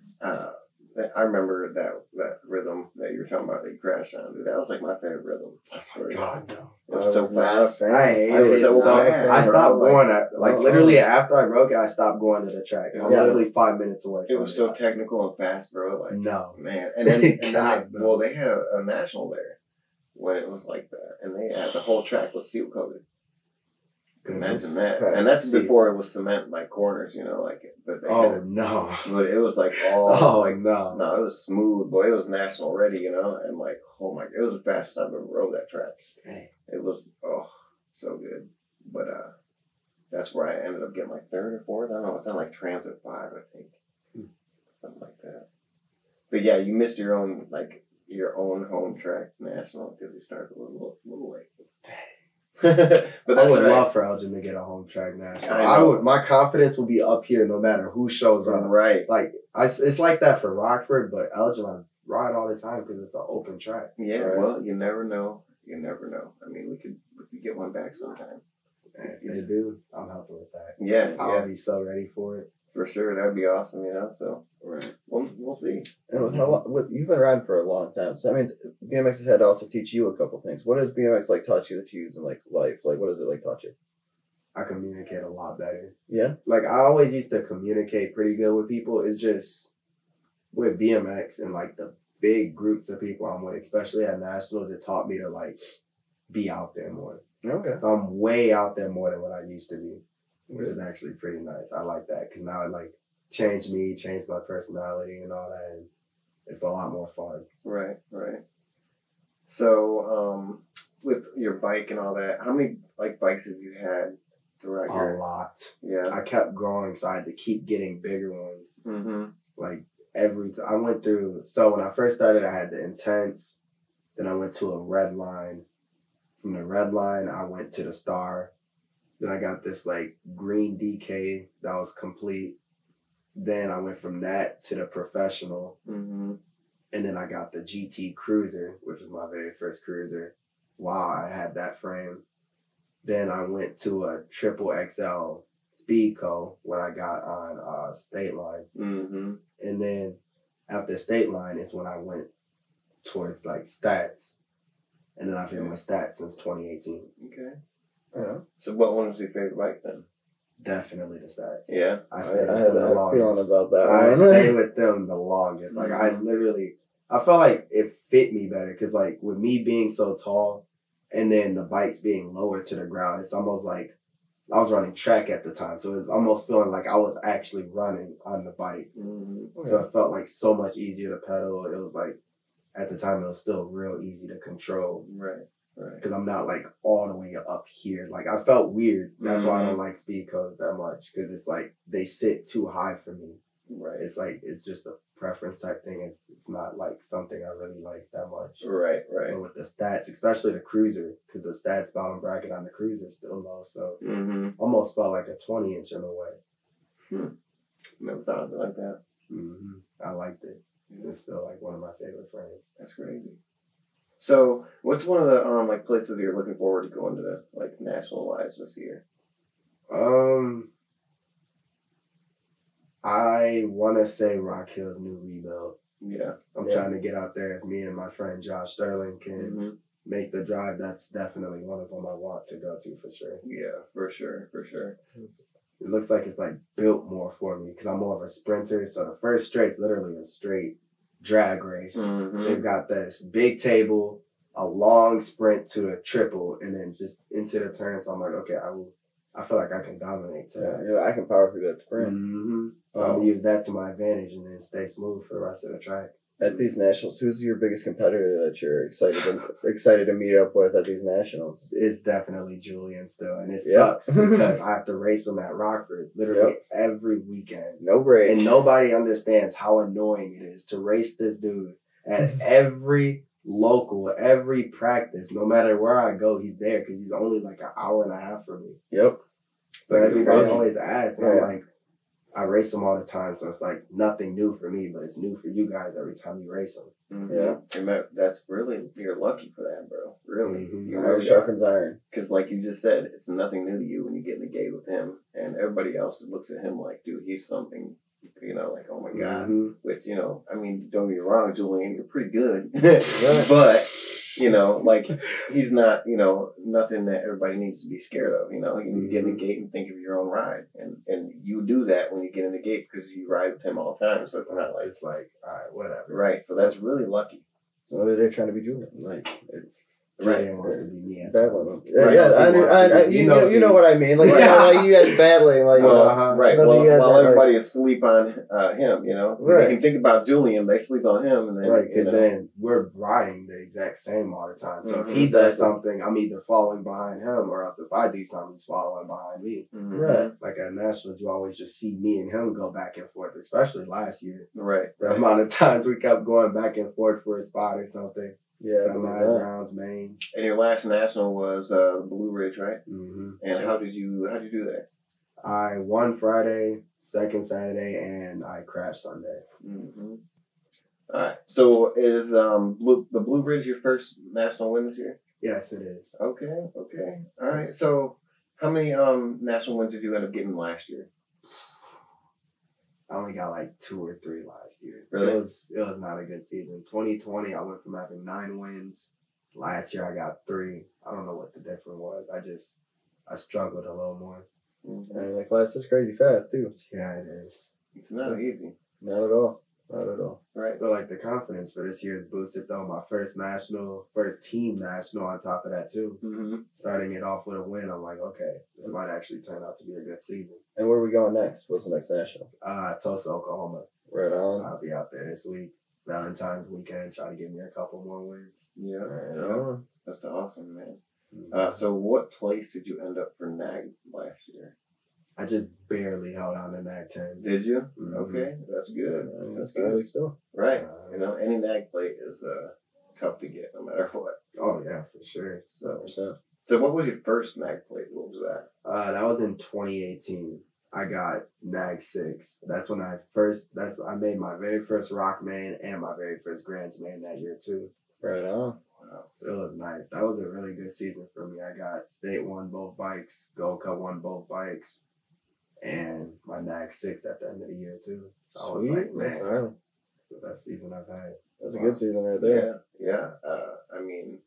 I remember that rhythm that you were talking about that you crashed on. Dude, that was like my favorite rhythm. God, no. It was so fast. I hated it so so bad. I stopped going literally after I broke it, I stopped going to the track. I was literally 5 minutes away from it. It was so technical and fast, bro. Like, no. Man. And then, they had a national there when it was like that. And they had the whole track was seal coated. Imagine that. And that's before it was cement like corners, but they no. But it was like no. No, it was smooth, boy. It was national ready, and like, oh my, it was the fastest I've ever rode that track. Dang. It was so good. But that's where I ended up getting like third or fourth. I don't know, it's on like Transit 5, I think. Something like that. But yeah, you missed your own home track national because you started a little late. But I would love for Elgin to get a home track national. My confidence will be up here no matter who shows up. Right. Like it's like that for Rockford, but Elgin I ride all the time because it's an open track. Yeah. Right? Well, you never know. I mean, we could get one back sometime. If they do, I'm helping with that. Yeah. I'll be so ready for it. For sure, that'd be awesome. So we'll see. And you've been riding for a long time, so that means BMX has had to also teach you a couple things. What has BMX taught you that you use in life? Like, what does it taught you? I communicate a lot better. Yeah. Like I always used to communicate pretty good with people. It's just with BMX and the big groups of people I'm with, especially at nationals, it taught me to be out there more. Okay. So I'm way out there more than what I used to be. Which is actually pretty nice. I like that because now it changed my personality and all that, and it's a lot more fun. Right. So, with your bike and all that, how many bikes have you had throughout a lot? Yeah. I kept growing, so I had to keep getting bigger ones. Mm-hmm. Every time I went through. So when I first started, I had the Intense. Then I went to a Red Line. From the Red Line, I went to the Star. Then I got this green DK that was complete. Then I went from that to the Professional. Mm-hmm. And then I got the GT Cruiser, which was my very first cruiser. Wow, I had that frame. Then I went to a triple XL Speedco when I got on State Line. Mm-hmm. And then after State Line is when I went towards Stats. And then I've been my stats since 2018. Okay. Yeah. So what one was your favorite bike then? Definitely the stats. Yeah. I had a feeling about that I one. stayed with them the longest. Like, I felt like it fit me better because, like, with me being so tall and then the bikes being lower to the ground, it's almost like I was running track at the time. So it was almost feeling like I was actually running on the bike. Mm-hmm. So it felt like so much easier to pedal. It was like, at the time, it was still real easy to control. Right. Right. Because I'm not like all the way up here. Like, I felt weird. That's why I don't like speed codes that much. Because it's like they sit too high for me. Right. It's like it's just a preference type thing. It's not like something I really like that much. Right. Right. But with the stats, especially the cruiser, because the stats bottom bracket on the cruiser is still low. So almost felt like a 20-inch in a way. Never thought of it like that. I liked it. It's still like one of my favorite frames. That's crazy. So, what's one of the like places you're looking forward to going to, like national wise this year? I want to say Rock Hill's new rebuild. Yeah, I'm trying to get out there. If me and my friend Josh Sterling can make the drive, that's definitely one of them I want to go to for sure. Yeah, for sure. It looks like it's like built more for me because I'm more of a sprinter. So the first straight's literally a straight drag race. They've got this big table, a long sprint to a triple, and then just into the turn. So I'm like, okay, I feel like I can dominate today. Yeah, I can power through that sprint. So I'm gonna use that to my advantage and then stay smooth for the rest of the track. At these nationals, who's your biggest competitor that you're excited to meet up with at these nationals? It's definitely Julian still, and it sucks because I have to race him at Rockford literally every weekend. No break. And nobody understands how annoying it is to race this dude at every local, every practice. No matter where I go, he's there because he's only like an hour and a half from me. Yep. So everybody always asks, and I'm like, I race him all the time, so it's like nothing new for me, but it's new for you guys every time you race them. Yeah, and that's really, you're lucky for that, bro. Really, Iron sharpens iron. Because, like you just said, it's nothing new to you when you get in the gate with him, and everybody else looks at him like, dude, he's something. Like, oh my god. Which, I mean, don't get me wrong, Julian, you're pretty good, but. Like, he's not, nothing that everybody needs to be scared of, You need to get in the gate and think of your own ride. And you do that when you get in the gate because you ride with him all the time. So it's not like... It's like, all right, whatever. Right. So that's really lucky. So they're trying to be Julian. Like... Julian wants to be me. You know what I mean. Like, like you guys battling, like right. While everybody is asleep on him, They can think about Julian, they sleep on him, and then because then we're riding the exact same all the time. So if he does something, I'm either following behind him, or else if I do something, he's following behind me. Right. Like at nationals, you always just see me and him go back and forth, especially last year. Right. The amount of times we kept going back and forth for a spot or something. Yeah, sunrise rounds, main. And your last national was Blue Ridge, right? And how did you do that? I won Friday, second Saturday, and I crashed Sunday. All right. So is the Blue Ridge your first national win this year? Yes, it is. Okay. All right. So how many national wins did you end up getting last year? I only got like 2 or 3 last year. Really? It was not a good season. 2020, I went from having 9 wins. Last year, I got 3. I don't know what the difference was. I struggled a little more. And the class is crazy fast too. Yeah, it is. It's not easy. Not at all. Right. I feel like the confidence for this year is boosted though. My first team national on top of that too. Starting it off with a win, I'm like, okay, this might actually turn out to be a good season. And where are we going next? What's the next national? Tulsa, Oklahoma. Right on. I'll be out there this week. Valentine's weekend, try to get me a couple more wins. Yeah. Right on. That's awesome, man. So what place did you end up for NAG last year? I just barely held on to NAG 10. Did you? Okay, that's good. That's good still. Right. Any NAG plate is tough to get no matter what. Oh, yeah, for sure. So what was your first NAG plate? What was that? That was in 2018. I got NAG 6. That's when I made my very first Rock main and my very first Grands main that year too. Right on. Wow. So it was nice. That was a really good season for me. I got State won both bikes, Gold Cup won both bikes, and my NAG 6 at the end of the year too. So I was like, man, it's the best season I've had. That was a good season right there. Yeah. I mean,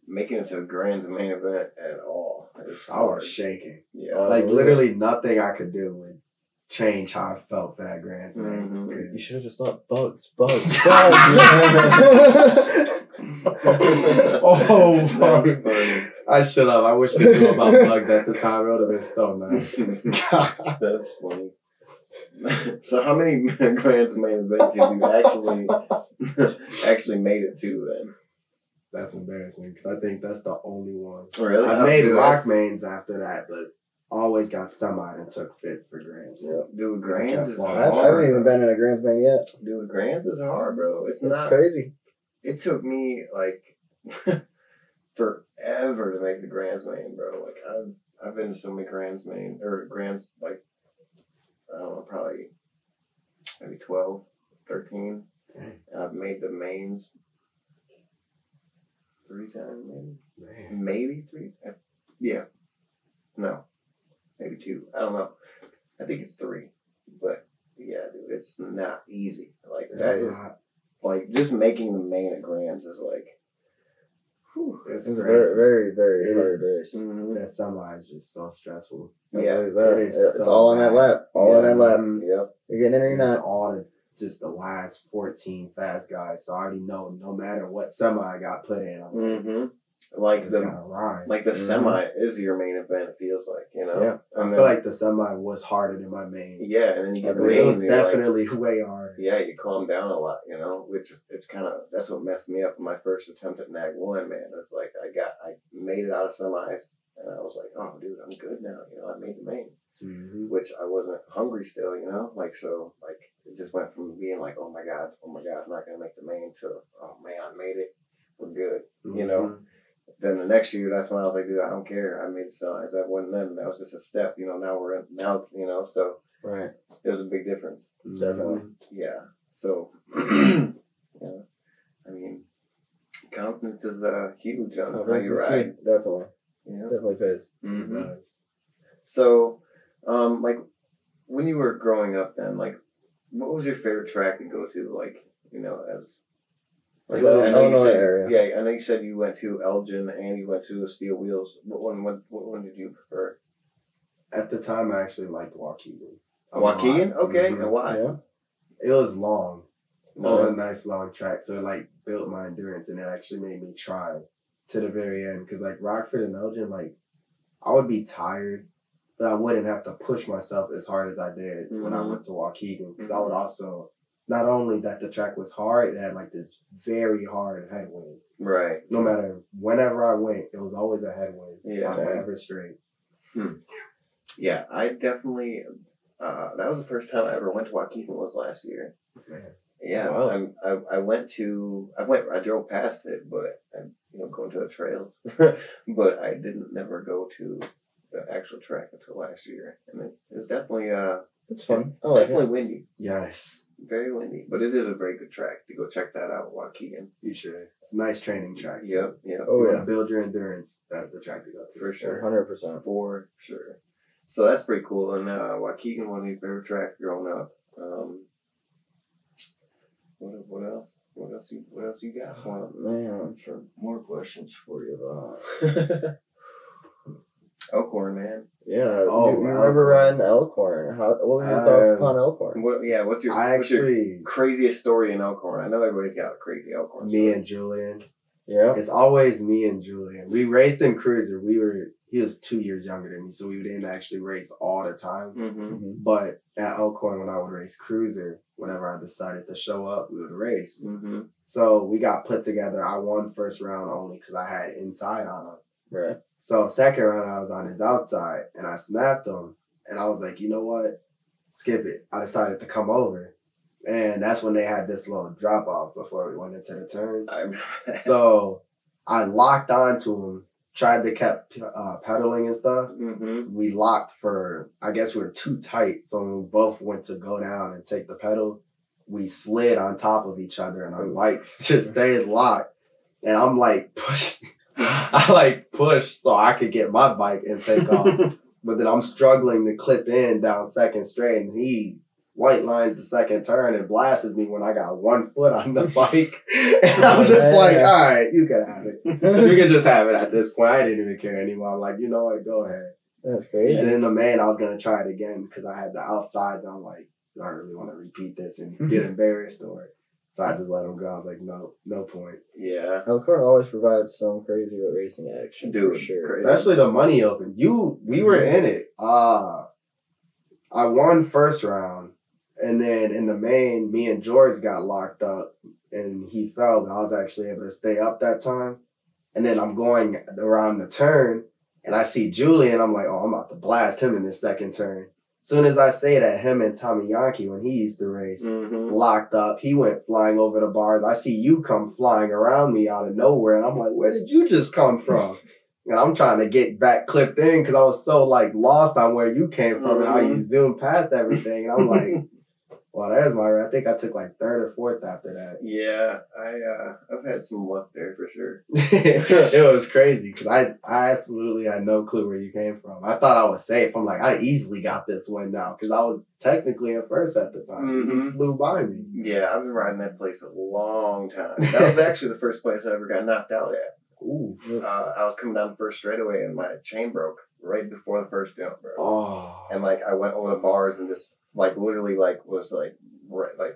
making it to the Grand's main event at all. I was shaking. Yeah. Like, literally nothing I could do would change how I felt for that Grand Slam. Mhm. You should have just thought bugs, bugs. Oh, fuck. That's funny. I should have. I wish we knew about bugs at the time. It would have been so nice. That's funny. So how many Grand main events have you actually made it to then? That's embarrassing because I think that's the only one. Really? I made rock mains after that, but always got semi and took fifth for Grands. Yeah. Dude, Grands is I hard. haven't even been in a Grand Slam yet. Dude, Grands is hard, bro. It's That's not crazy. It took me like forever to make the Grands main, bro. Like I've been to so many Grands main or Grands like I don't know, probably maybe 12, 13. Dang. And I've made the mains 3 times, maybe. Man. Maybe 3. Yeah. No. Maybe 2. I don't know. I think it's 3. But yeah, dude, it's not easy. Like that is like just making the main at Grands is like It's It's a crazy. very, very, very It hard is. race. mhm. That semi is just so stressful. Yeah. It is It's so all on that bad. lap. All on Yeah. that lap. Yep. You're getting in or you're It's not. all just the last 14 fast guys. So I already know no matter what semi I got put in, I'm like, Mm-hmm. Like it's the gonna rhyme. like the Mhm. semi is your main event. It feels like, you know. Yeah. I And feel then- like the semi was harder than my main. yeah, and then you get the But main. it was and you're like, definitely way harder. yeah, you calm down a lot, you know, which it's kind of, that's what messed me up in my first attempt at NAG 1, man. It's like I made it out of semis and I was like, oh, dude, I'm good now. You know, I made the main, Mm-hmm. which I wasn't hungry still, you know, like, so, like, it just went from being like, oh my God, I'm not going to make the main to, oh man, I made it. We're good, you know. Then the next year, that's when I was like, dude, I don't care. I made the semis. That wasn't nothing. That was just a step, you know, now, you know, so Right. it was a big difference. Definitely. Yeah. So, yeah. I mean, confidence is huge on how Confidence you is ride. key. Definitely. Yeah. Definitely pays. Mm-hmm. Nice. So, like, when you were growing up, then, like, what was your favorite track to go to? Like, you know, as like, Well, I know you Illinois said- area. Yeah, I know you said you went to Elgin and you went to Steel Wheels. What one did you prefer? At the time, I actually liked Waukegan. a Waukegan? lot. Okay, Mhm. and why? Yeah. It was long. It was No. a nice long track, so it like built my endurance, and it actually made me try to the very end. Because like Rockford and Elgin, like I would be tired, but I wouldn't have to push myself as hard as I did when I Mhm. went to Waukegan. Because I would also not only that the track was hard, it had like this very hard headwind. Right. No matter whenever I went, it was always a headwind. Yeah. on whatever straight. Yeah, I definitely. That was the first time I ever went to Waukegan was last year. Man. Yeah, Wow. I drove past it, but going to the trails, but I never go to the actual track until last year, and it was definitely It's fun. I like it. definitely windy, Yes, very windy, but it is a very good track to go check that out, Waukegan. you should. It's a nice training track. Yep, yep, Oh, You yeah. want to build your endurance, that's the track to go to. for sure, 100%. for sure. So that's pretty cool, and Waukegan, one of your favorite tracks growing up. What else? What else you got for me? Man, I'm sure more questions for you. Elkhorn, man. Yeah. Oh, you remember riding Elkhorn? What were your thoughts upon Elkhorn? What's your craziest story in Elkhorn? I know everybody's got a crazy Elkhorn Me story. and Julian. Yeah. It's always me and Julian. We raced in Cruiser. He was 2 years younger than me, so we didn't actually race all the time. Mm-hmm. But at Elkhorn, when I would race Cruiser, whenever I decided to show up, we would race. Mm-hmm. So we got put together. I won first round only because I had inside on him. Right. So second round, I was on his outside, and I snapped him. And I was like, you know what? Skip it. I decided to come over. And that's when they had this little drop off before we went into the turn. I remember that. So I locked onto him, tried to keep pedaling and stuff. Mm-hmm. We locked for, I guess we were too tight. So when we both went to go down and take the pedal, we slid on top of each other and our bikes just stayed locked. And I'm like pushing. I like pushed so I could get my bike and take off. But then I'm struggling to clip in down second straight, and he white lines the second turn and blasts me when I got 1 foot on the bike. And I was just like, all right, you can have it. You can just have it at this point. I didn't even care anymore. I'm like, you know what, go ahead. That's crazy. And in the main, I was going to try it again because I had the outside. And I'm like, do I really want to repeat this and get embarrassed? So I just let him go. I was like, no point. Yeah. Elkhorn always provides some crazy racing action, Dude, for sure. crazy. Especially the money open. We were in it. I won first round. And then in the main, me and George got locked up. And he fell. And I was actually able to stay up that time. And then I'm going around the turn. And I see Julian. I'm like, oh, I'm about to blast him in this second turn. Soon as I say that, him and Tommy Yankee, when he used to race, locked up. He went flying over the bars. I see you come flying around me out of nowhere. And I'm like, where did you just come from? And I'm trying to get back clipped in because I was so like lost on where you came from and how you zoomed past everything. And I'm like, well, there's my, I think I took like 3rd or 4th after that. Yeah, I've had some luck there for sure. It was crazy because I absolutely had no clue where you came from. I thought I was safe. I'm like, I easily got this one now because I was technically in first at the time. You flew by me. Yeah, I've been riding that place a long time. That was actually the first place I ever got knocked out at. Ooh. I was coming down the first straightaway and my chain broke right before the first jump, bro. Oh. And like I went over the bars and just like literally like was like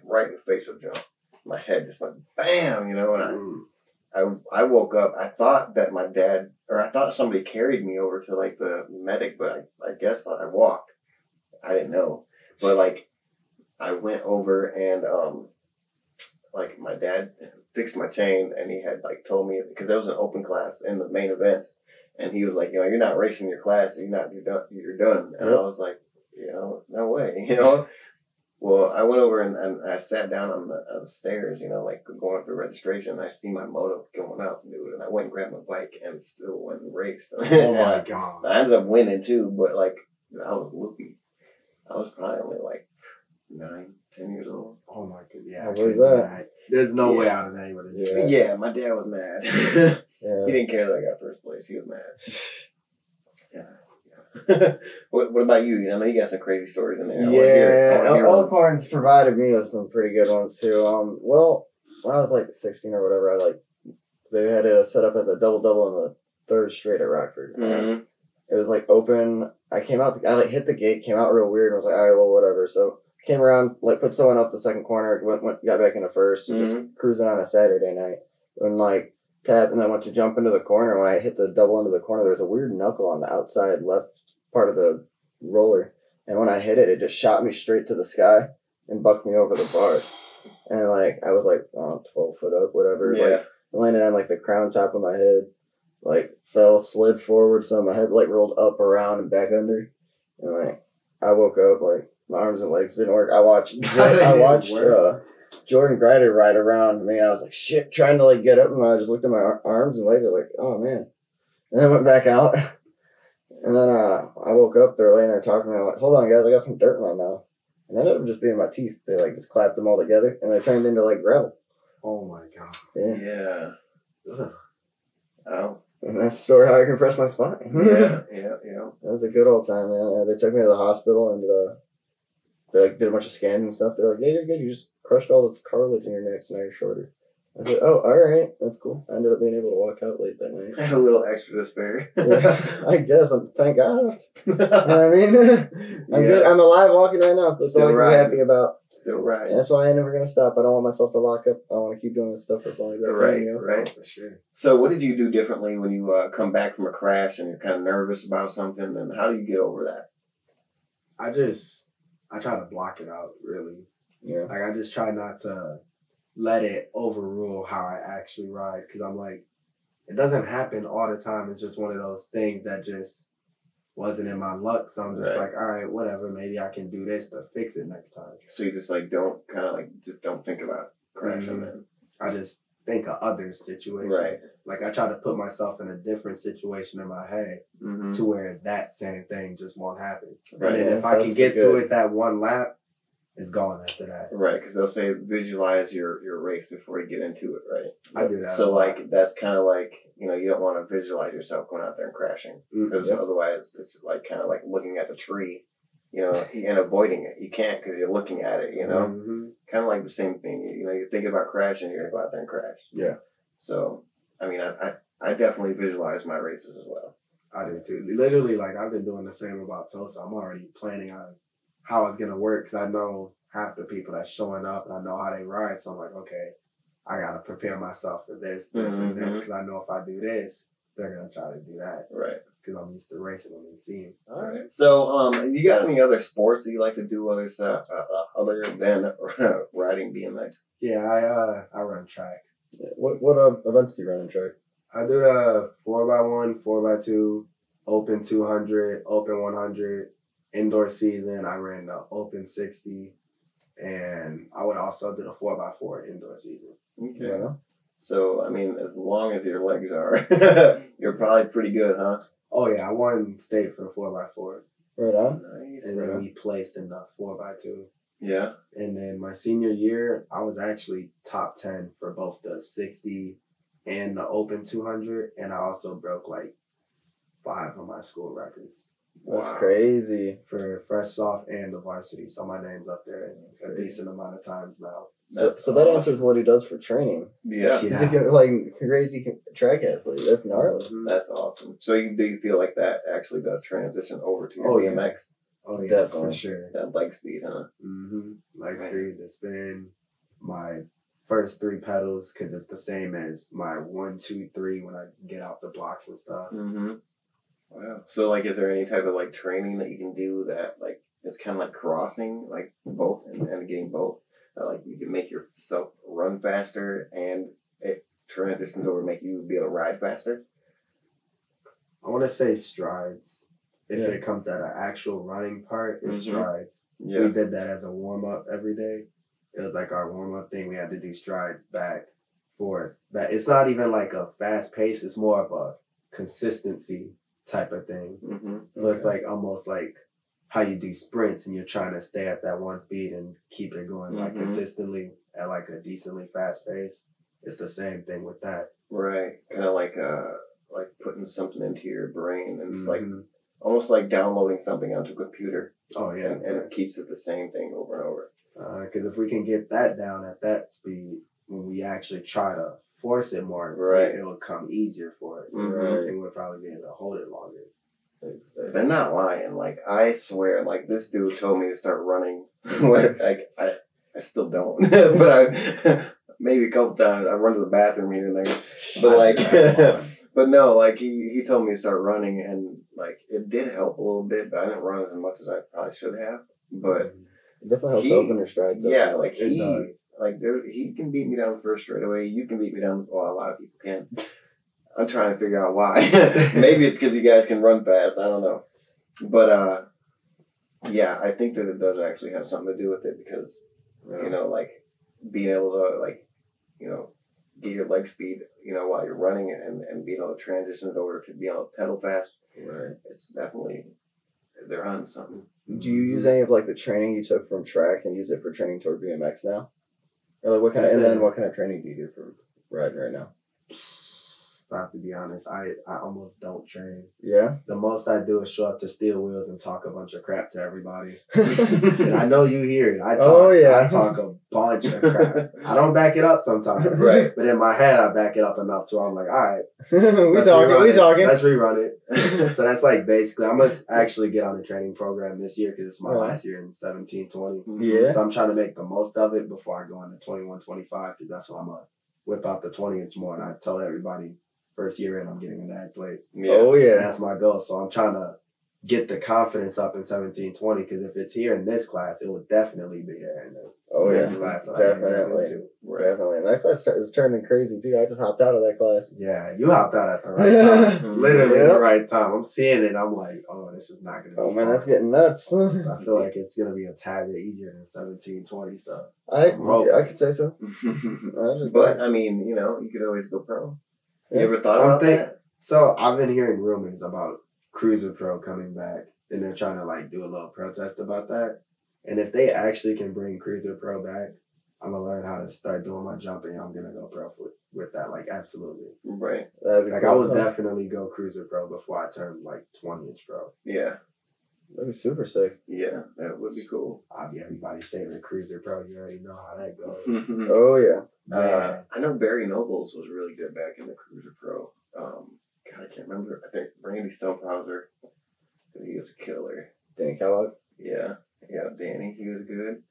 right in the face of the jump. My head just went bam, you know, and I woke up. I thought that my dad or I thought somebody carried me over to like the medic, but I guess I walked. I didn't know. But like I went over and like my dad fixed my chain and he had like told me because there was an open class in the main events and he was like, you know, you're not racing your class, you're done. And I was like, you know, no way, you know. Well, I went over and I sat down on the stairs, you know, like going for registration. And I see my moto going up, dude, and I went and grabbed my bike and still went and raced. Oh my god! I ended up winning too, but like I was loopy. I was probably only like 9, 10 years old. Oh my god! Yeah, I believe that. There's no way out of that. Yeah, my dad was mad. He didn't care that I got first place. He was mad. Yeah. What about you? I know you got some crazy stories in there. Elkhorn's provided me with some pretty good ones too. Well, when I was like 16 or whatever, they had it set up as a double in the 3rd straight at Rockford. It was like open. I came out. I hit the gate, came out real weird, and was like, all right, well, whatever. So came around, put someone up the second corner, got back into first, just cruising on a Saturday night, and tapped, and I went to jump into the corner. When I hit the double into the corner, there was a weird knuckle on the outside left part of the roller, and when I hit it, it just shot me straight to the sky and bucked me over the bars. And I was 12 foot up, whatever. Yeah. Landed on the crown top of my head, fell, slid forward, so my head rolled up, around, and back under. And I woke up, my arms and legs didn't work. I watched Jordan Grider ride around me. I was like, shit, trying to get up, and I just looked at my arms and legs. I was like, oh man. And then I went back out. And then I woke up, they're laying there talking to me. I'm like, hold on, guys, I got some dirt in my mouth. And it ended up just being my teeth. They just clapped them all together, and they turned into gravel. Oh my god. Yeah. Oh. And that's the story how I compressed my spine. Yeah. That was a good old time, man. They took me to the hospital, and they did a bunch of scans and stuff. They're like, yeah, you're good. You just crushed all this cartilage in your neck, so now you're shorter. I said, oh, all right, that's cool. I ended up being able to walk out late that night. I had a little extra to spare. Yeah, I guess. Thank God. You know what I mean? I'm good. I'm alive walking right now. That's all I can be happy about. Still right. That's why I ain't never going to stop. I don't want myself to lock up. I want to keep doing this stuff for as long as I can. Right. For sure. So what did you do differently when you come back from a crash and you're kind of nervous about something? And how do you get over that? I try to block it out, really. Yeah. I just try not to let it overrule how I actually ride, because I'm it doesn't happen all the time. It's just one of those things that just wasn't in my luck. So I'm just all right, whatever. Maybe I can do this to fix it next time. So you just don't just don't think about crashing. Then I just think of other situations. Right. I try to put myself in a different situation in my head to where that same thing just won't happen. Right. And then if I can get through it that one lap, it's gone after that. Right, because they'll say visualize your race before you get into it, right? I do that. So that's kind of you don't want to visualize yourself going out there and crashing, because otherwise it's kind of like looking at the tree and avoiding it. You can't because you're looking at it, Mm-hmm. Kind of like the same thing. You're thinking about crashing, you're going to go out there and crash. Yeah. So, I mean, I definitely visualize my races as well. I do too. Literally, like, I've been doing the same about Tulsa. I'm already planning on how it's going to work because I know half the people that's showing up and I know how they ride. So I'm like, okay, I got to prepare myself for this, and this because I know if I do this, they're going to try to do that. Right. Because I'm used to racing them and seeing. All right. So, you got any other sports that you like to do other than riding BMX? Yeah, I run track. Yeah. What events do you run in track? I do the 4x1, 4x2, open 200, open 100, indoor season. I ran the open 60, and I would also do the 4x4 indoor season. Okay. Yeah. So, I mean, as long as your legs are, you're probably pretty good, huh? Oh, yeah, I won state for the 4x4. Right on. Nice. And then we placed in the 4x2. Yeah. And then my senior year, I was actually top 10 for both the 60 and the open 200. And I also broke like 5 of my school records. That's crazy. For fresh soft and the varsity. So my name's up there a decent amount of times now. So that answers what he does for training. Yeah. He's like crazy track athlete. That's gnarly. That's awesome. So do you feel like that actually does transition over to your BMX? Oh, yeah, Definitely. for sure. That leg speed, huh? Mm-hmm. Leg speed, the spin, my first 3 pedals, because it's the same as my 1, 2, 3 when I get out the blocks and stuff. Mm-hmm. Wow. So, like, is there any type of, like, training that you can do that, like, it's kind of like crossing, like, both and getting both? Like, you can make yourself run faster and it transitions over to make you be able to ride faster? I want to say strides. If it comes at an actual running part, it's strides. Yeah. We did that as a warm-up every day. It was like our warm-up thing. We had to do strides back, forward. But it's not even like a fast pace. It's more of a consistency type of thing. Mm-hmm. So it's like almost like how you do sprints and you're trying to stay at that one speed and keep it going like consistently at like a decently fast pace. It's the same thing with that. Right. Kind of like putting something into your brain and it's like almost like downloading something onto a computer. Oh, yeah. And it keeps it the same thing over and over. Because if we can get that down at that speed, when we actually try to force it more, it'll come easier for us. Right. And we'll probably be able to hold it longer. They're not lying. Like, I swear, like, this dude told me to start running. Like, I still don't. But I maybe a couple times I run to the bathroom here and there. But, like, but no, like, he told me to start running and, like, it did help a little bit, but I didn't run as much as I probably should have. But it definitely helps open your strides up. Yeah, like, he can beat me down the first straightaway. You can beat me down. Well, a lot of people can. I'm trying to figure out why. Maybe it's because you guys can run fast. I don't know. But, yeah, I think that it does actually have something to do with it because, like, being able to, like, get your leg speed, while you're running and being able to transition it over to being able to pedal fast. Right. It's definitely, they're on something. Do you use any of, like, the training you took from track and use it for training toward BMX now? Or, like, what kind of training do you do for riding right now? So I have to be honest, I almost don't train. Yeah? The most I do is show up to Steel Wheels and talk a bunch of crap to everybody. I know you hear it. I talk a bunch of crap. I don't back it up sometimes. Right. But in my head, I back it up enough to where I'm like, all right. we talking. Let's rerun it. So that's like basically, I must actually get on the training program this year because it's my last year in 17-20. Yeah. So I'm trying to make the most of it before I go into 21-25 because that's when I'm going to whip out the 20-inch more. And I told everybody, first year in, I'm getting a nag plate. Yeah. Oh, yeah. And that's my goal. So I'm trying to get the confidence up in 17-20 because if it's here in this class, it will definitely be here in the next class. Definitely. Definitely. And that class is turning crazy, too. I just hopped out of that class. Yeah, you hopped out at the right time. Literally the right time. I'm seeing it. I'm like, oh, this is not going to be fun. man, that's getting nuts. I feel like it's going to be a tad bit easier than 17-20, so. I could say so. But, I mean, you could always go pro. You ever thought about that? So I've been hearing rumors about Cruiser Pro coming back, and they're trying to like do a little protest about that. And if they actually can bring Cruiser Pro back, I'm gonna learn how to start doing my jumping. I'm gonna go pro with that, like absolutely. Right. Like I would definitely go Cruiser Pro before I turn like 20-inch pro. Yeah. That'd be super sick. Yeah, that would be cool. I'll be everybody's favorite cruiser pro. You already know how that goes. Oh yeah. I know Barry Nobles was really good back in the Cruiser Pro. God, I can't remember. I think Randy Stumphauser. He was a killer. Danny Kellogg. Yeah, Danny, he was good.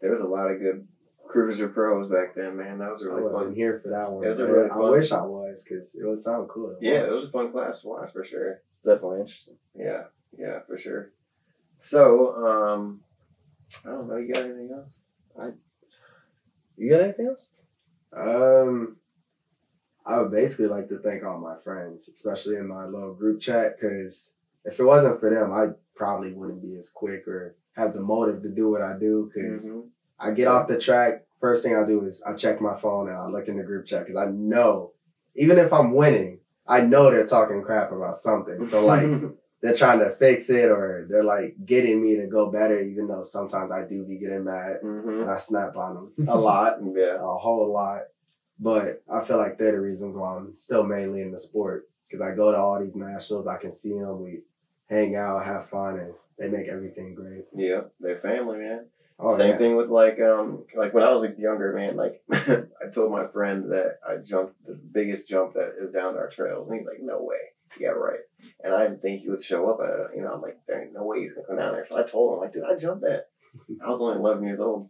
There was a lot of good Cruiser Pros back then, man. That was I really wasn't fun. here for that one. It was a really I fun- wish I was because it would sound cool. Yeah, it was a fun class to watch for sure. It's definitely interesting. Yeah, for sure. So, I don't know. You got anything else? You got anything else? I would basically like to thank all my friends, especially in my little group chat, because if it wasn't for them, I probably wouldn't be as quick or have the motive to do what I do. Because I get off the track, first thing I do is I check my phone and I look in the group chat because I know, even if I'm winning, I know they're talking crap about something. So like they're trying to fix it or they're like getting me to go better, even though sometimes I do be getting mad and I snap on them a lot, a whole lot. But I feel like they're the reasons why I'm still mainly in the sport because I go to all these nationals, I can see them, we hang out, have fun, and they make everything great. Yeah, they're family, man. Oh, Same yeah. thing with like when I was like younger, man, like I told my friend that I jumped the biggest jump that is down our trails. And he's like, no way. Yeah, right. And I didn't think he would show up at it. You know, I'm like, there ain't no way he's going to come down there. So I told him, like, dude, I jumped that. I was only 11 years old.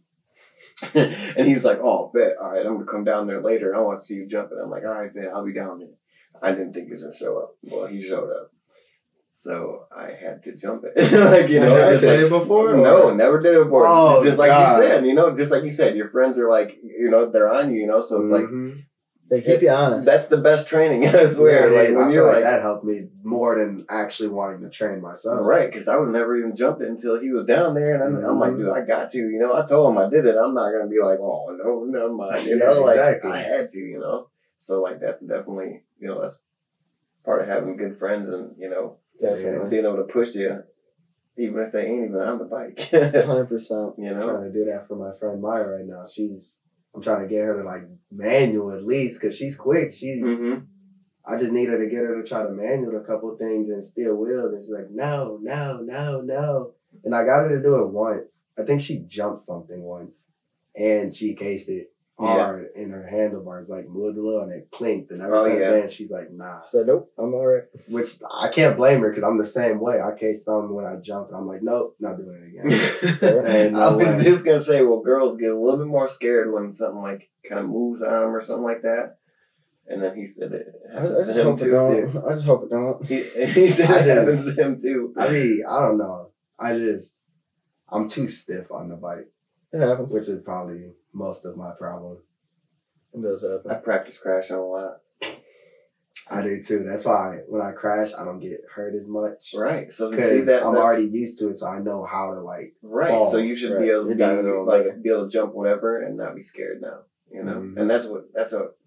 And he's like, oh, bet. All right, I'm going to come down there later. I want to see you jump it. I'm like, all right, bet. I'll be down there. I didn't think he was going to show up. Well, he showed up. So I had to jump it. Like, you know, I just did like, it before? No, never did it before. Oh, just like God. you said, you know, just like you said, your friends are like, you know, they're on you, you know, so it's like, They keep you honest. that's the best training, I swear. Yeah, like when I you're feel like, that helped me more than actually wanting to train myself. right, because I would never even jump it until he was down there, and I'm like, dude, I got to, you know, I told him I did it. I'm not gonna be like, oh no, never mind, you know, like exactly. I had to, you know. So like that's definitely, you know, that's part of having good friends, and you know, Definitely. being able to push you, even if they ain't even on the bike. 100%. You I'm know, trying to do that for my friend Maya right now. I'm trying to get her to like manual at least because she's quick. I just need her to get her to try to manual a couple of things and steer wheels. And she's like, no. And I got her to do it once. I think she jumped something once and she cased it hard and her handlebars like moved a little and it clinked. And ever since then, she's like, nah. I said, nope, I'm all right. Which I can't blame her because I'm the same way. I case something when I jump and I'm like, nope, not doing it again. Ain't I no was way. just gonna say, well, girls get a little bit more scared when something like kind of moves on them or something like that. And then he said it I happens just to him hope it too. don't. I just hope it don't. He said it happens to him too. I mean, I don't know. I'm too stiff on the bike, It happens. which is probably most of my problem. It does I happen. practice crashing a lot. I do too. That's why when I crash, I don't get hurt as much. Right. So you see Because that I'm that's- already used to it, so I know how to like right. fall. So you should Right. be able to You're diving a little better. be able to jump whatever and not be scared now. You know, Mhm. and that's what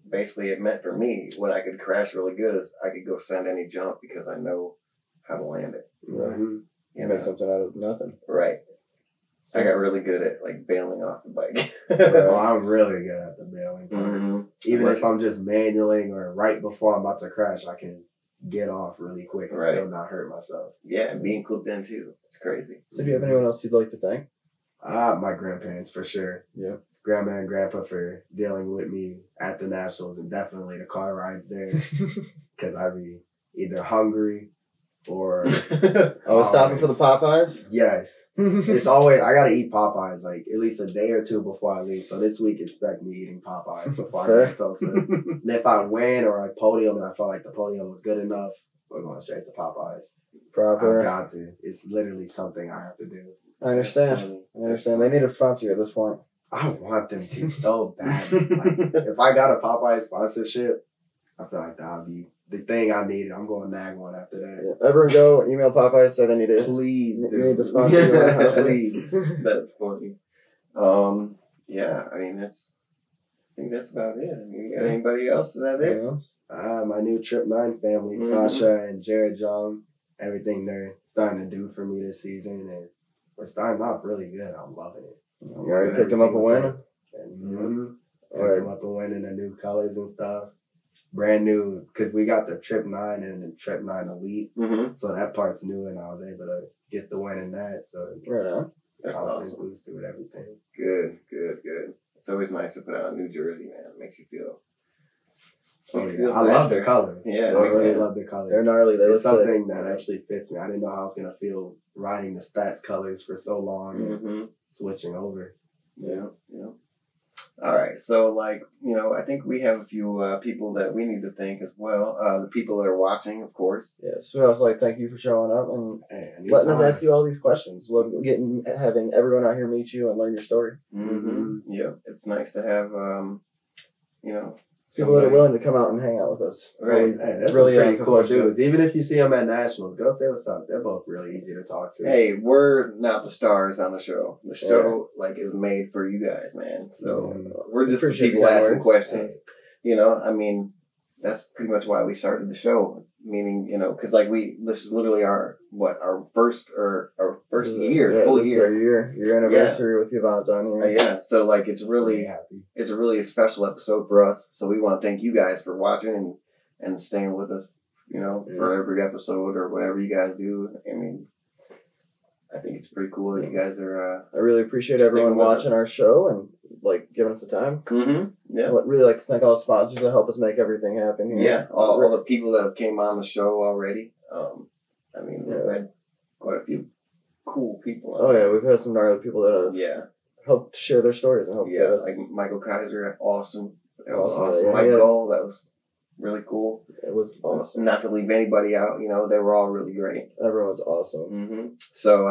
basically it meant for me. When I could crash really good, is I could go send any jump because I know how to land it. Mhm. You You make know? something out of nothing. Right. I got really good at like bailing off the bike. Oh, I'm really good at the bailing part. Mhm. Even Unless if I'm just manualing or right before I'm about to crash, I can get off really quick and Right. still not hurt myself. Yeah, and being clipped in too. It's crazy. So do you have anyone else you'd like to thank? My grandparents for sure. Yeah. Grandma and grandpa for dealing with me at the nationals and definitely the car rides there because I'd be either hungry or Oh, stopping for the Popeyes? Yes. It's always, I gotta eat Popeyes like at least a day or two before I leave. So this week, expect me eating Popeyes before I go to Tulsa. And if I win or I podium and I felt like the podium was good enough, we're going straight to Popeyes. Proper. I've got to. It's literally something I have to do. I understand. They need a sponsor at this point. I want them to so bad. Like, if I got a Popeye sponsorship, I feel like that would be the thing I needed. I'm going to nag one after that. Yeah. Everyone go email Popeyes, say they need it. Please, You dude. need to sponsor your house. Please. That's funny. Yeah, I mean I think that's about it. I mean, you got anybody else? Is that it? Anyone else? My new Trip 9 family, Mhm. Tasha and Jared John, everything they're starting to do for me this season. And we're starting off really good. I'm loving it. You already picked him up a win? Picked him up a win in the new colors and stuff. Brand new, because we got the Trip 9 and the Trip 9 Elite. Mm-hmm. So that part's new, and I was able to get the win in that. So Right on. That's confidence awesome. boosted with everything. Good. It's always nice to put out a new jersey, man. It makes you feel. I love the colors. Yeah, I it makes really sense. love the colors. They're gnarly. They It's look sick. something that actually fits me. I didn't know how I was gonna feel riding the Stats colors for so long and Mm-hmm. switching over. Yeah. All right. So, like, I think we have a few people that we need to thank as well. The people that are watching, of course. Yeah, so I was like, thank you for showing up and Hey, letting us anytime. ask you all these questions. Having everyone out here meet you and learn your story. Mm-hmm. Yeah. It's nice to have, People that are willing to come out and hang out with us. Right. Hey, that's Really some pretty answer cool questions. dudes. Even if you see them at nationals, go say what's up. They're both really easy to talk to. Hey, we're not the stars on the show. The show, is made for you guys, man. So we're just the Appreciate people the kind asking words. questions. That's pretty much why we started the show. Meaning, because this is literally our first year, full this is our year. your anniversary with Yavants on here. Yeah, so it's Really happy. it's a really special episode for us. So we want to thank you guys for watching and staying with us, for every episode or whatever you guys do. I mean, I think it's pretty cool that you guys are. I really appreciate Sticking everyone with watching our show and giving us the time. Mm-hmm. Yeah. I'd really like to thank all the sponsors that help us make everything happen here. Yeah, all the people that have came on the show already. We've had quite a few cool people on. Oh yeah, we've had some gnarly people that have helped share their stories and helped get us. Like Michael Kaiser, awesome. That was Awesome, awesome. yeah, Mike yeah. Gold, that was really cool. It was awesome. Not to leave anybody out, they were all really great. Everyone's awesome. Mm-hmm. So,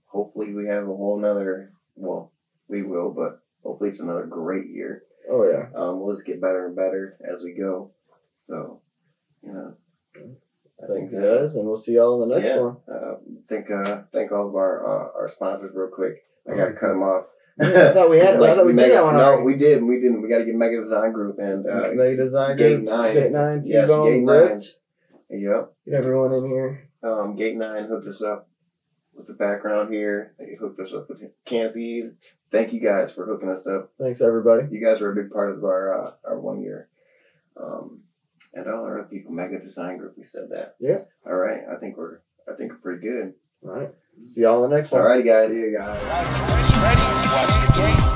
hopefully we have a whole nother, we will, but hopefully it's another great year. Oh yeah. We'll just get better and better as we go. So, Thank you guys, and we'll see y'all in the next one. Thank all of our sponsors real quick. I got to cut them off. I thought we had. I thought we did that one. No, already. we didn't. We got to get Mega Design Group and Mega Design Gate Group, 9. Gate 9, Yes, T-Bone, Gate 9. Ripped. Yep. Get everyone in here. Gate 9 hooked us up with the background here. They hooked us up with Canopy. Thank you guys for hooking us up. Thanks everybody. You guys were a big part of our 1 year. And all our other people, Mega Design Group, we said that. Yeah. All right. I think we're pretty good. All right. See y'all in the next one. All righty, guys. See you guys. Are you guys ready to watch the game?